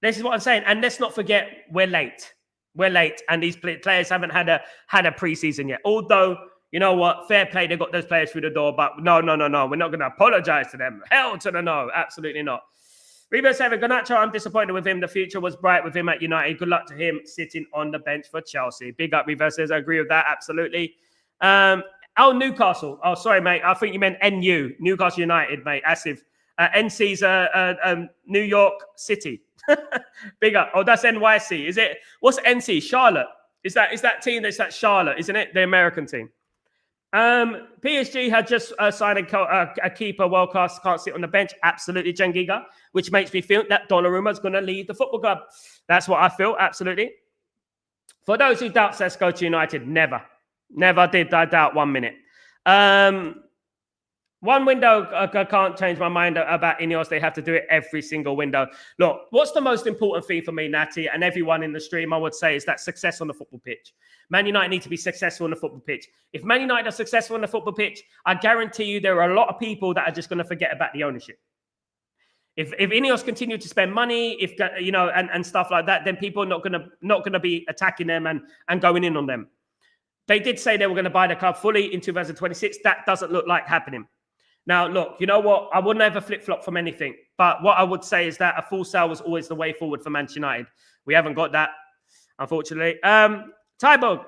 This is what I'm saying. And let's not forget, we're late. We're late, and these players haven't had a preseason yet. Although, you know what, fair play, they got those players through the door. But no, we're not going to apologize to them. Hell to the no, absolutely not. Rebo 7, Garnacho, I'm disappointed with him. The future was bright with him at United. Good luck to him sitting on the bench for Chelsea. Big up, Rebo says. I agree with that, absolutely. Newcastle. Oh, sorry, mate. I think you meant NU, Newcastle United, mate. Asif. NC's New York City. Big up. Oh, that's NYC. Is it? What's NC? Charlotte. Is that team that's at Charlotte, isn't it? The American team. PSG had just signed a keeper, world class, can't sit on the bench. Absolutely, Jengiga, which makes me feel that Donnarumma is going to leave the football club. That's what I feel. Absolutely. For those who doubt Cesco to United, never did I doubt 1 minute. One window, I can't change my mind about Ineos. They have to do it every single window. Look, what's the most important thing for me, Natty, and everyone in the stream, I would say, is that success on the football pitch. Man United need to be successful on the football pitch. If Man United are successful on the football pitch, I guarantee you there are a lot of people that are just going to forget about the ownership. If Ineos continue to spend money, and stuff like that, then people are not gonna be attacking them and going in on them. They did say they were going to buy the club fully in 2026. That doesn't look like happening. Now, look, you know what? I wouldn't ever flip-flop from anything. But what I would say is that a full sale was always the way forward for Manchester United. We haven't got that, unfortunately. Tybo,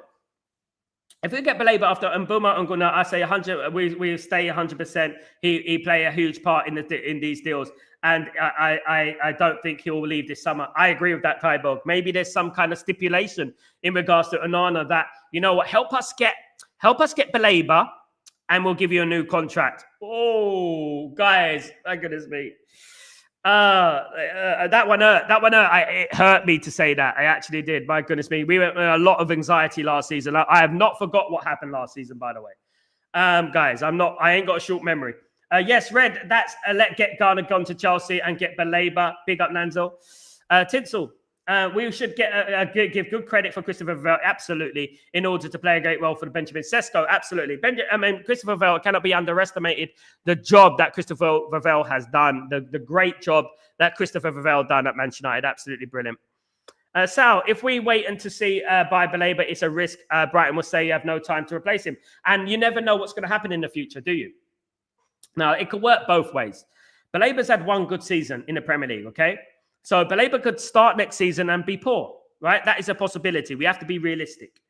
if we get Baleba after Mbuma and Gunnar, I say 100. We stay 100%. He play a huge part in these deals. And I don't think he'll leave this summer. I agree with that, Tybo. Maybe there's some kind of stipulation in regards to Onana that, you know what, help us get Baleba, and we'll give you a new contract. Oh, guys, my goodness me. That one hurt. It hurt me to say that. I actually did. My goodness me. We went with a lot of anxiety last season. I have not forgot what happened last season, by the way. Guys, I ain't got a short memory. Yes, Red, that's get Garner gone to Chelsea and get Baleba. Big up, Nanzo. Tinsel. We should give good credit for Christopher Vavell, absolutely, in order to play a great role for the Benjamin Cesco, absolutely. Christopher Vavell cannot be underestimated. The job that Christopher Vavell has done, the great job that Christopher Vavell done at Manchester United, absolutely brilliant. Sal, if we wait and to see by Baleba, it's a risk. Brighton will say you have no time to replace him, and you never know what's going to happen in the future, do you? Now, it could work both ways. Baleba's had one good season in the Premier League, okay? So Baleba could start next season and be poor, right? That is a possibility. We have to be realistic,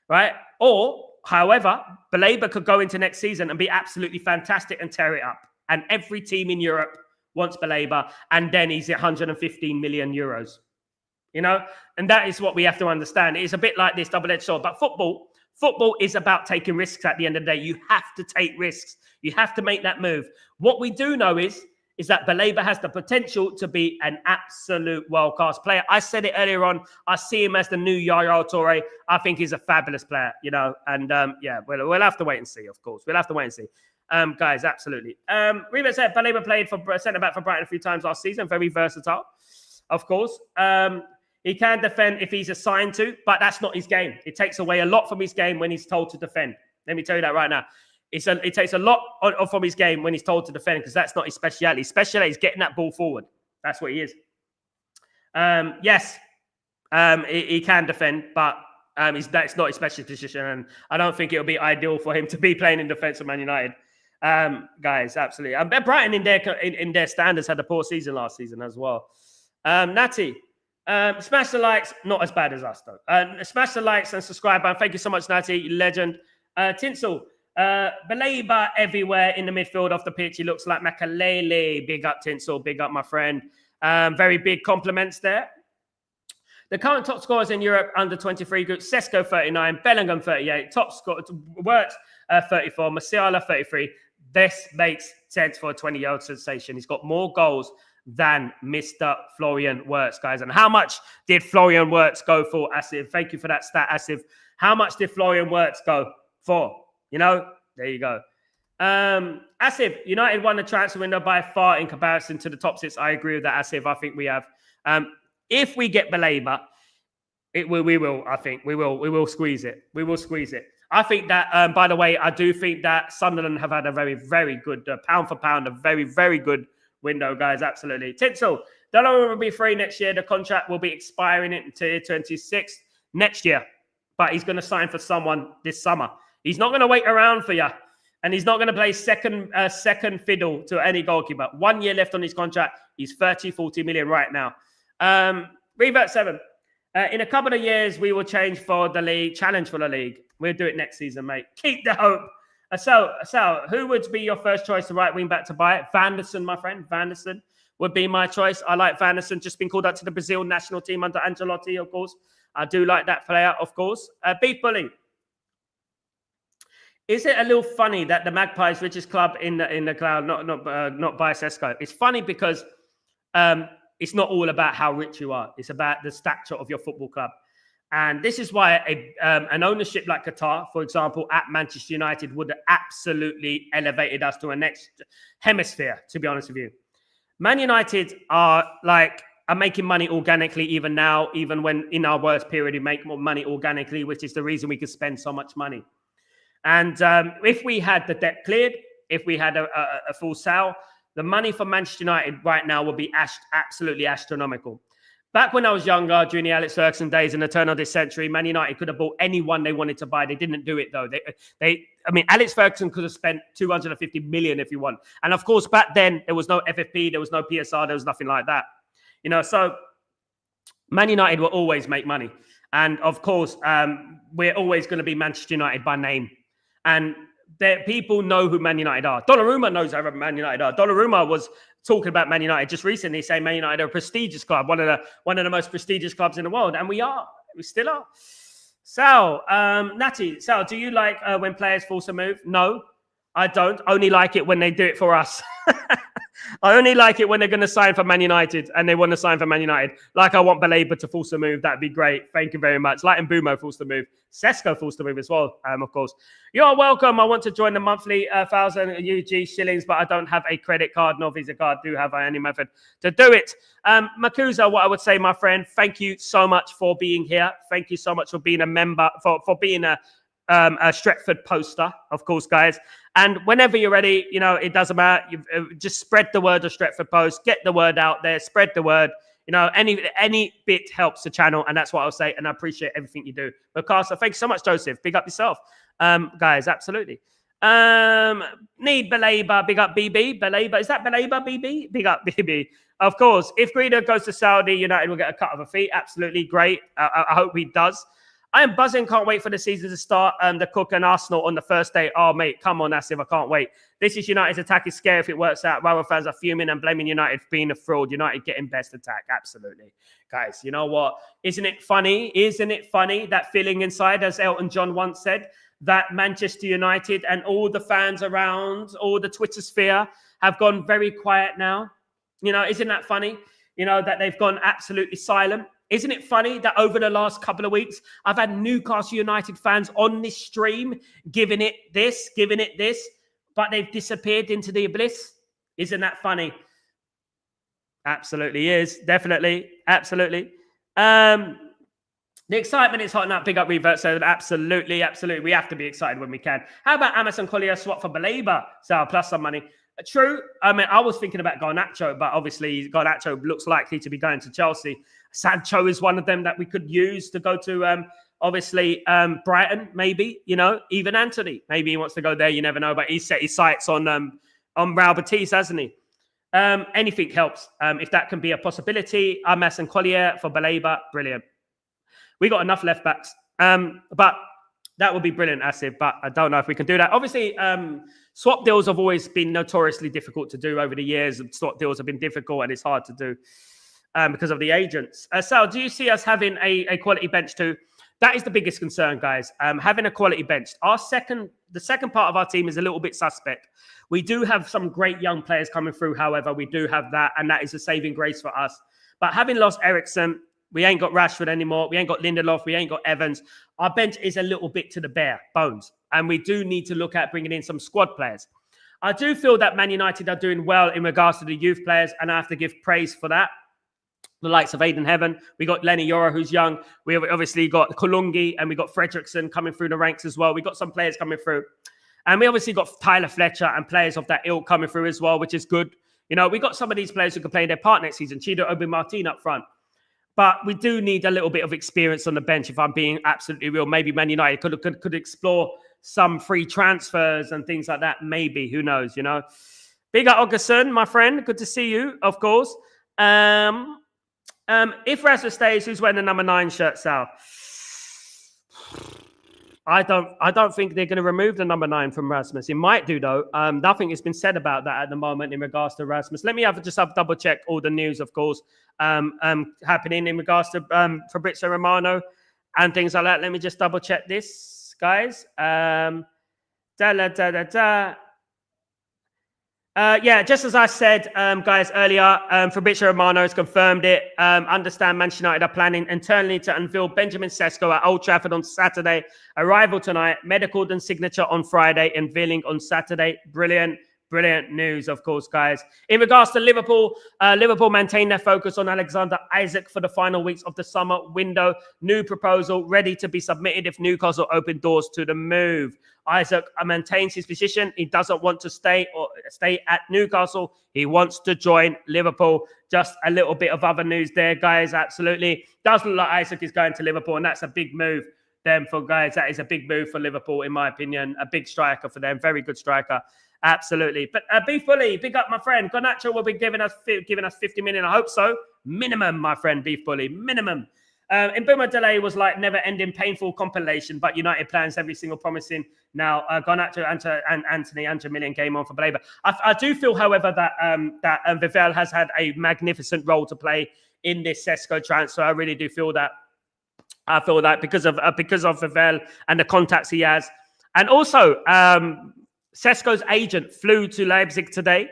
right? Or, however, Baleba could go into next season and be absolutely fantastic and tear it up. And every team in Europe wants Baleba, and then he's 115 million euros, you know? And that is what we have to understand. It's a bit like this double-edged sword. But football is about taking risks at the end of the day. You have to take risks. You have to make that move. What we do know is that Baleba has the potential to be an absolute world-class player. I said it earlier on. I see him as the new Yaya Toure. I think he's a fabulous player, you know. And, we'll have to wait and see, of course. We'll have to wait and see. Guys, absolutely. Reba said Baleba played for centre-back for Brighton a few times last season. Very versatile, of course. He can defend if he's assigned to, but that's not his game. It takes away a lot from his game when he's told to defend. Let me tell you that right now. It takes a lot from his game when he's told to defend, because that's not his speciality. His speciality is getting that ball forward. That's what he is. Yes, he can defend, but that's not his special position, and I don't think it will be ideal for him to be playing in defence of Man United. Guys, absolutely. Brighton in their standards had a poor season last season as well. Natty, smash the likes. Not as bad as us though. Smash the likes and subscribe button. Thank you so much, Natty, legend. Tinsel. Baleba everywhere in the midfield off the pitch. He looks like Makalele. Big up, Tinsel. Big up, my friend. Very big compliments there. The current top scorers in Europe under 23 group: Cesco 39, Bellingham 38, top score Works 34, Musiala 33. This makes sense for a 20-year-old sensation. He's got more goals than Mr. Florian Wirtz, guys. And how much did Florian Wirtz go for, Asif? Thank you for that stat, Asif. How much did Florian Wirtz go for? You know, there you go. Asif, United won the transfer window by far in comparison to the top six. I agree with that, Asif. I think we have. If we get Baleba, we will squeeze it. We will squeeze it. I think that, by the way, I do think that Sunderland have had a very, very good, pound for pound, a very, very good window, guys. Absolutely. Tinsel, Donnarumma will be free next year. The contract will be expiring in 2026 next year. But he's going to sign for someone this summer. He's not going to wait around for you. And he's not going to play second fiddle to any goalkeeper. 1 year left on his contract. He's 30-40 million right now. Revert 7. In a couple of years, we will change for the league, challenge for the league. We'll do it next season, mate. Keep the hope. Sal, who would be your first choice to right wing back to buy it? Vanderson, my friend. Vanderson would be my choice. I like Vanderson. Just been called up to the Brazil national team under Ancelotti, of course. I do like that player, of course. Beef Bully. Is it a little funny that the Magpies' richest club in the cloud, not by Cesco? It's funny because it's not all about how rich you are. It's about the stature of your football club. And this is why an ownership like Qatar, for example, at Manchester United would have absolutely elevated us to a next hemisphere, to be honest with you. Man United are making money organically even now, even when in our worst period we make more money organically, which is the reason we could spend so much money. And if we had the debt cleared, if we had a full sale, the money for Manchester United right now would be absolutely astronomical. Back when I was younger, during the Alex Ferguson days in the turn of this century, Man United could have bought anyone they wanted to buy. They didn't do it, though. Alex Ferguson could have spent 250 million if you want. And of course, back then, there was no FFP, there was no PSR, there was nothing like that. So Man United will always make money. And of course, we're always going to be Manchester United by name. And people know who Man United are. Donnarumma knows who Man United are. Donnarumma was talking about Man United just recently, saying Man United are a prestigious club, one of the most prestigious clubs in the world, and we still are. Sal, Natty, Sal, do you like when players force a move? No, I don't. Only like it when they do it for us. I only like it when they're going to sign for Man United and they want to sign for Man United. Like I want Baleba to force a move. That'd be great. Thank you very much. Like Mbumo forced the move. Cesco forced the move as well, of course. You're welcome. I want to join the monthly 1,000 UG shillings, but I don't have a credit card nor Visa card. Do have any method to do it. Makuza, what I would say, my friend, thank you so much for being here. Thank you so much for being a member, for being a Stretford poster, of course, guys. And whenever you're ready, it doesn't matter. You just spread the word of Stretford Post. Get the word out there. Spread the word. Any bit helps the channel, and that's what I'll say. And I appreciate everything you do. But Carter, thank you so much, Joseph. Big up yourself, guys. Absolutely. Need Baleba. Big up BB. Baleba. Is that Baleba BB? Big up BB. Of course. If Guido goes to Saudi, United will get a cut of a fee. Absolutely great. I hope he does. I am buzzing. Can't wait for the season to start. The Cook and Arsenal on the first day. Oh, mate, come on, Asif. I can't wait. This is United's attack is scary if it works out. Rival fans are fuming and blaming United for being a fraud. United getting best attack. Absolutely. Guys, you know what? Isn't it funny? Isn't it funny, that feeling inside, as Elton John once said, that Manchester United and all the fans around, all the Twitter sphere have gone very quiet now? Isn't that funny? That they've gone absolutely silent. Isn't it funny that over the last couple of weeks, I've had Newcastle United fans on this stream giving it this, but they've disappeared into the abyss? Isn't that funny? Absolutely is. Definitely. Absolutely. The excitement is hot enough. Big up Revert. So absolutely. We have to be excited when we can. How about Amazon Collier swap for Baleba? So plus some money. True. I mean, I was thinking about Garnacho, but obviously Garnacho looks likely to be going to Chelsea. Sancho is one of them that we could use to go to, Brighton, maybe, even Anthony. Maybe he wants to go there. You never know, but he's set his sights on Raul Batiste, hasn't he? Anything helps. If that can be a possibility, Amas and Collier for Baleba, brilliant. We got enough left backs. But that would be brilliant, Asif, but I don't know if we can do that. Obviously, swap deals have always been notoriously difficult to do over the years. Swap deals have been difficult and it's hard to do because of the agents. Sal, do you see us having a quality bench too? That is the biggest concern, guys. Having a quality bench. The second part of our team is a little bit suspect. We do have some great young players coming through, however. We do have that, and that is a saving grace for us. But having lost Eriksen, we ain't got Rashford anymore. We ain't got Lindelof. We ain't got Evans. Our bench is a little bit to the bare bones, and we do need to look at bringing in some squad players. I do feel that Man United are doing well in regards to the youth players, and I have to give praise for that. The likes of Aiden Heaven. We got Lenny Yoro, who's young. We obviously got Kolungi, and we got Fredrickson coming through the ranks as well. We got some players coming through. And we obviously got Tyler Fletcher and players of that ilk coming through as well, which is good. You know, we got some of these players who can play their part next season. Chido Obi Martin up front. But we do need a little bit of experience on the bench, if I'm being absolutely real. Maybe Man United could explore some free transfers and things like that. Maybe. Who knows, you know. Big up Augustin, my friend. Good to see you, of course. If Rasmus stays, who's wearing the number 9 shirt, Sal? I don't think they're going to remove the number 9 from Rasmus. It might do, though. Nothing has been said about that at the moment in regards to Rasmus. Let me just double check all the news, of course, happening in regards to Fabrizio Romano and things like that. Let me just double check this, guys. Yeah, just as I said, guys, earlier, Fabrizio Romano has confirmed it. Understand Manchester United are planning internally to unveil Benjamin Cesco at Old Trafford on Saturday. Arrival tonight, medical and signature on Friday, unveiling on Saturday. Brilliant. Brilliant news, of course, guys. In regards to Liverpool, Liverpool maintain their focus on Alexander Isak for the final weeks of the summer window. New proposal ready to be submitted if Newcastle open doors to the move. Isak maintains his position. He doesn't want to stay at Newcastle. He wants to join Liverpool. Just a little bit of other news there, guys. Absolutely. Does look like Isak is going to Liverpool, and that's a big move. Then for guys, that is a big move for Liverpool, in my opinion. A big striker for them. Very good striker. Absolutely. But Beef Bully, big up, my friend. Garnacho will be giving us 50 million. I hope so. Minimum, my friend, Beef Bully. Minimum. In Boomer Delay was like never-ending painful compilation, but United plans every single promising. Now, Garnacho and Anthony and Million game on for Baleba. I do feel, however, that Vivel has had a magnificent role to play in this Cesco transfer. I really do feel that. I feel that because of Vivel and the contacts he has. And also, Cesco's agent flew to Leipzig today.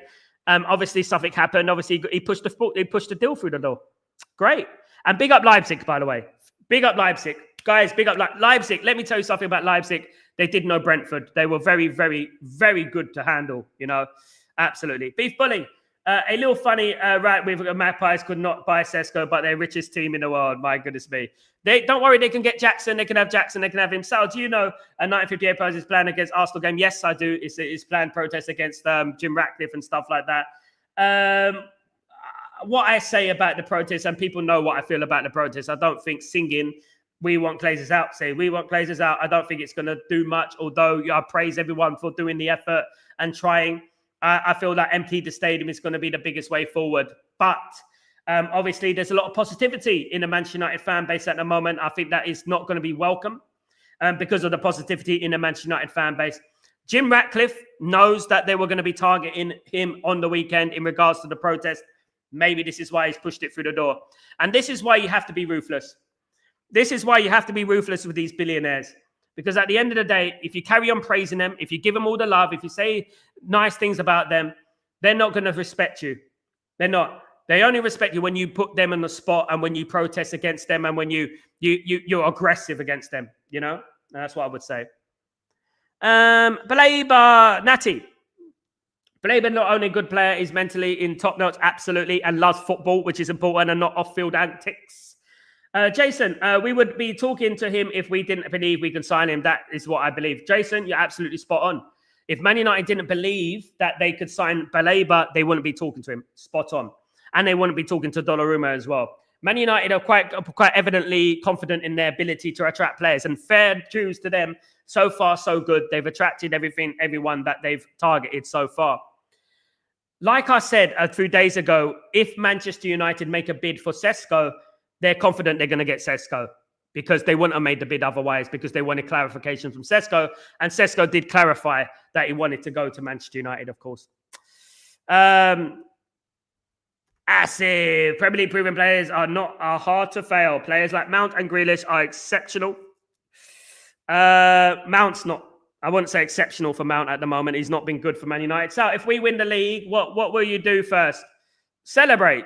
Obviously, something happened. Obviously, he pushed the deal through the door. Great. And big up Leipzig, by the way. Big up Leipzig. Guys, big up Leipzig. Let me tell you something about Leipzig. They did know Brentford. They were very, very, very good to handle, you know. Absolutely. Beef Bully. A little funny, right, with Magpies could not buy Cesco, but they're richest team in the world. My goodness me. Don't worry, they can get Jackson. They can have Jackson. They can have him. Sal, do you know a 1958 post is planned against Arsenal game? Yes, I do. It's planned protest against Jim Ratcliffe and stuff like that. What I say about the protest, and people know what I feel about the protest, I don't think singing "We want Glazers out," say "We want Glazers out," I don't think it's going to do much, although I praise everyone for doing the effort and trying. I feel that empty the stadium is going to be the biggest way forward. But obviously, there's a lot of positivity in the Manchester United fan base at the moment. I think that is not going to be welcome because of the positivity in the Manchester United fan base. Jim Ratcliffe knows that they were going to be targeting him on the weekend in regards to the protest. Maybe this is why he's pushed it through the door. And this is why you have to be ruthless. This is why you have to be ruthless with these billionaires. Because at the end of the day, if you carry on praising them, if you give them all the love, if you say nice things about them, they're not going to respect you. They're not. They only respect you when you put them on the spot and when you protest against them and when you're aggressive against them. You know? That's what I would say. Baleba, Natty. Baleba, not only a good player, is mentally in top notch, absolutely, and loves football, which is important, and not off-field antics. Jason, we would be talking to him if we didn't believe we can sign him. That is what I believe. Jason, you're absolutely spot on. If Man United didn't believe that they could sign Baleba, they wouldn't be talking to him. Spot on. And they wouldn't be talking to Donnarumma as well. Man United are quite evidently confident in their ability to attract players, and fair dues to them. So far, so good. They've attracted everyone that they've targeted so far. Like I said a few days ago, if Manchester United make a bid for Cesco, they're confident they're going to get Cesco because they wouldn't have made the bid otherwise because they wanted clarification from Cesco. And Cesco did clarify that he wanted to go to Manchester United, of course. Asif, Premier League proven players are hard to fail. Players like Mount and Grealish are exceptional. Mount's not, I wouldn't say exceptional for Mount at the moment. He's not been good for Man United. So if we win the league, what will you do first? Celebrate.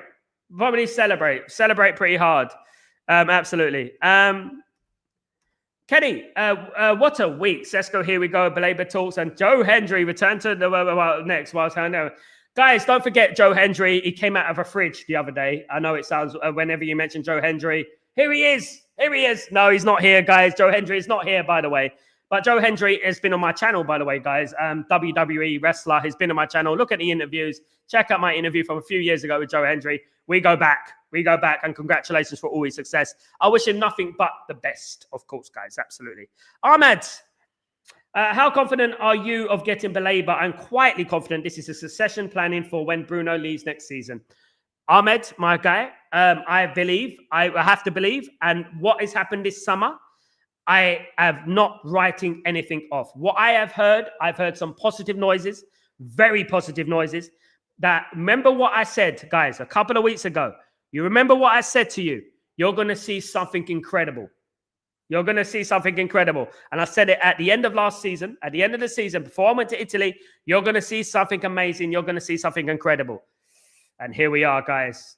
Probably celebrate. Celebrate pretty hard. Absolutely. Kenny, what a week. Cesco, here we go. Baleba talks. And Joe Hendry returned to the next. Guys, don't forget Joe Hendry. He came out of a fridge the other day. I know it sounds, whenever you mention Joe Hendry, here he is. Here he is. No, he's not here, guys. Joe Hendry is not here, by the way. But Joe Hendry has been on my channel, by the way, guys. WWE wrestler has been on my channel. Look at the interviews. Check out my interview from a few years ago with Joe Hendry. We go back. And congratulations for all his success. I wish him nothing but the best, of course, guys. Absolutely. Ahmed, how confident are you of getting Baleba? I'm quietly confident this is a succession planning for when Bruno leaves next season. Ahmed, my guy, I believe, I have to believe. And what has happened this summer, I have not writing anything off. What I have heard, I've heard some positive noises, very positive noises. That remember what I said, guys, a couple of weeks ago. You remember what I said to you? You're going to see something incredible. You're going to see something incredible. And I said it at the end of last season, at the end of the season, before I went to Italy, you're going to see something amazing. You're going to see something incredible. And here we are, guys.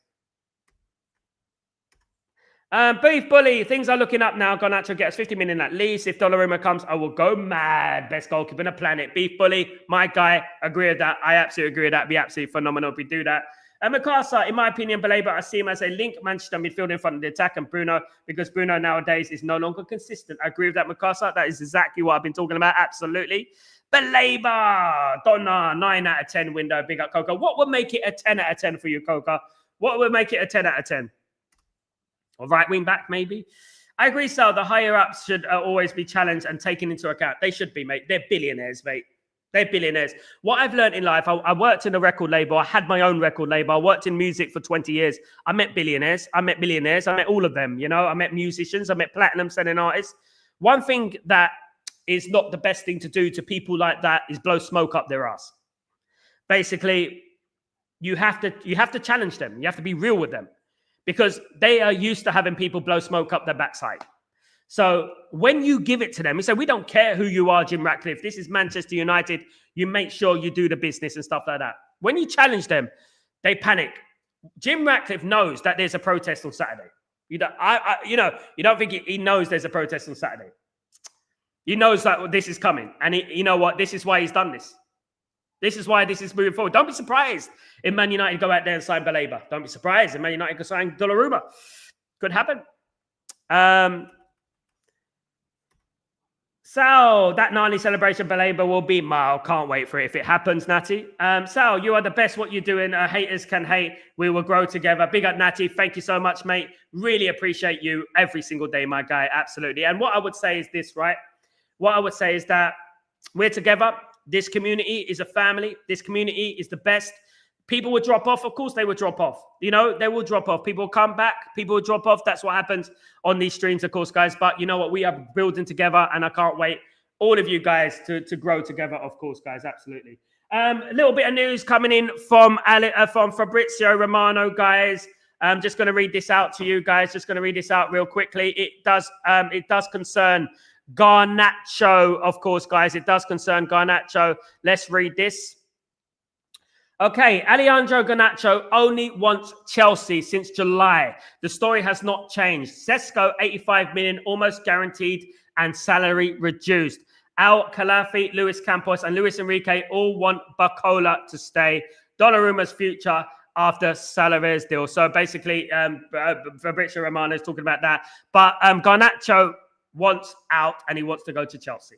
Beef Bully, things are looking up now. Garnacho gets 50 million at least. If Donnarumma comes, I will go mad. Best goalkeeper on the planet. Beef Bully, my guy, agree with that. I absolutely agree with that. It'd be absolutely phenomenal if we do that. McArthur, in my opinion, Baleba, I see him as a link Manchester midfield in front of the attack and Bruno, because Bruno nowadays is no longer consistent. I agree with that, McArthur. That is exactly what I've been talking about. Absolutely. Baleba, Donna, 9 out of 10 window. Big up, Coca. What would make it a 10 out of 10 for you, Coca? What would make it a 10 out of 10? Or right wing back, maybe? I agree, Sal. The higher ups should always be challenged and taken into account. They should be, mate. They're billionaires, mate. They're billionaires. What I've learned in life, I worked in a record label. I had my own record label. I worked in music for 20 years. I met billionaires. I met millionaires. I met all of them, you know. I met musicians. I met platinum selling artists. One thing that is not the best thing to do to people like that is blow smoke up their ass. Basically, you have to challenge them. You have to be real with them because they are used to having people blow smoke up their backside. So when you give it to them, you say, we don't care who you are, Jim Ratcliffe. This is Manchester United. You make sure you do the business and stuff like that. When you challenge them, they panic. Jim Ratcliffe knows that there's a protest on Saturday. You don't think he knows there's a protest on Saturday. He knows that this is coming. And you know what? This is why he's done this. This is why this is moving forward. Don't be surprised if Man United go out there and sign Baleba. Don't be surprised if Man United go sign Donnarumma. Could happen. Sal, that gnarly celebration Baleba will be mild. Can't wait for it if it happens, Natty. Sal, you are the best. What you're doing. Haters can hate. We will grow together. Big up, Natty. Thank you so much, mate. Really appreciate you every single day, my guy. Absolutely. And what I would say is this, right? What I would say is that we're together. This community is a family. This community is the best. People will drop off. Of course, they will drop off. You know, they will drop off. People will come back. People will drop off. That's what happens on these streams, of course, guys. But you know what? We are building together, and I can't wait all of you guys to grow together, of course, guys. Absolutely. A little bit of news coming in from Fabrizio Romano, guys. I'm just going to read this out to you guys. Just going to read this out real quickly. It does concern Garnacho, of course, guys. It does concern Garnacho. Let's read this. Okay, Alejandro Garnacho only wants Chelsea since July. The story has not changed. Cesco, 85 million, almost guaranteed, and salary reduced. Al Khalafi, Luis Campos, and Luis Enrique all want Barcola to stay. Donnarumma's future after Salary's deal. So basically, Fabrizio Romano is talking about that. But Garnacho wants out, and he wants to go to Chelsea.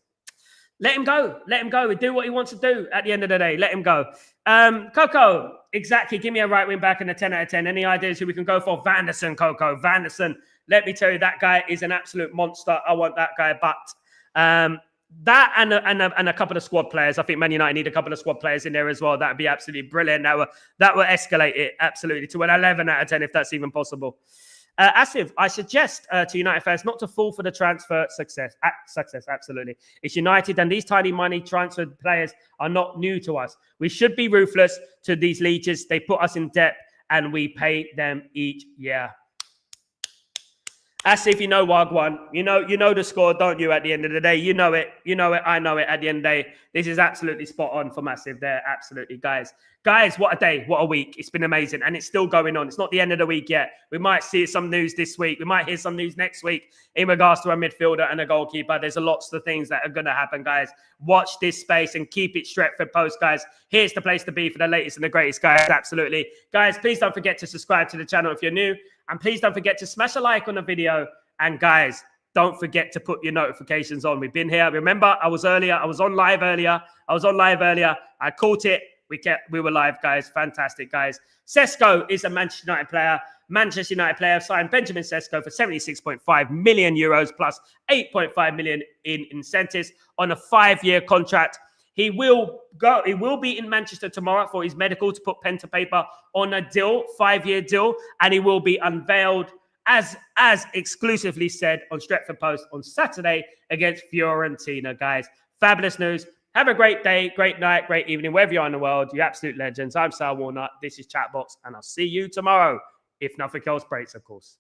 Let him go. Let him go. He'll do what he wants to do at the end of the day. Let him go. Coco, exactly. Give me a right wing back and a 10 out of 10. Any ideas who we can go for? Vanderson, Coco. Vanderson. Let me tell you, that guy is an absolute monster. I want that guy. But that and a couple of squad players. I think Man United need a couple of squad players in there as well. That would be absolutely brilliant. That will escalate it absolutely to an 11 out of 10 if that's even possible. Asif, I suggest to United fans not to fall for the transfer success. Absolutely. It's United, and these tiny money transfer players are not new to us. We should be ruthless to these leeches. They put us in debt, and we pay them each year. As if you know Wagwan. You know the score, don't you, at the end of the day? You know it. I know it at the end of the day. This is absolutely spot on for Massive there. Absolutely, guys. Guys, what a day. What a week. It's been amazing. And it's still going on. It's not the end of the week yet. We might see some news this week. We might hear some news next week in regards to a midfielder and a goalkeeper. There's lots of things that are going to happen, guys. Watch this space and keep it Stretford Post, guys. Here's the place to be for the latest and the greatest, guys. Absolutely. Guys, please don't forget to subscribe to the channel if you're new. And please don't forget to smash a like on the video. And guys, don't forget to put your notifications on. We've been here. Remember, I was on live earlier. I caught it. We were live, guys. Fantastic, guys. Cesco is a Manchester United player. Manchester United player signed Benjamin Cesco for 76.5 million euros plus 8.5 million in incentives on a 5-year contract. He will be in Manchester tomorrow for his medical to put pen to paper on a deal, 5-year deal, and he will be unveiled as exclusively said on Stretford Post on Saturday against Fiorentina, guys. Fabulous news. Have a great day, great night, great evening, wherever you are in the world. You absolute legends. I'm Sal Warner. This is Chatterbox, and I'll see you tomorrow, if nothing else breaks, of course.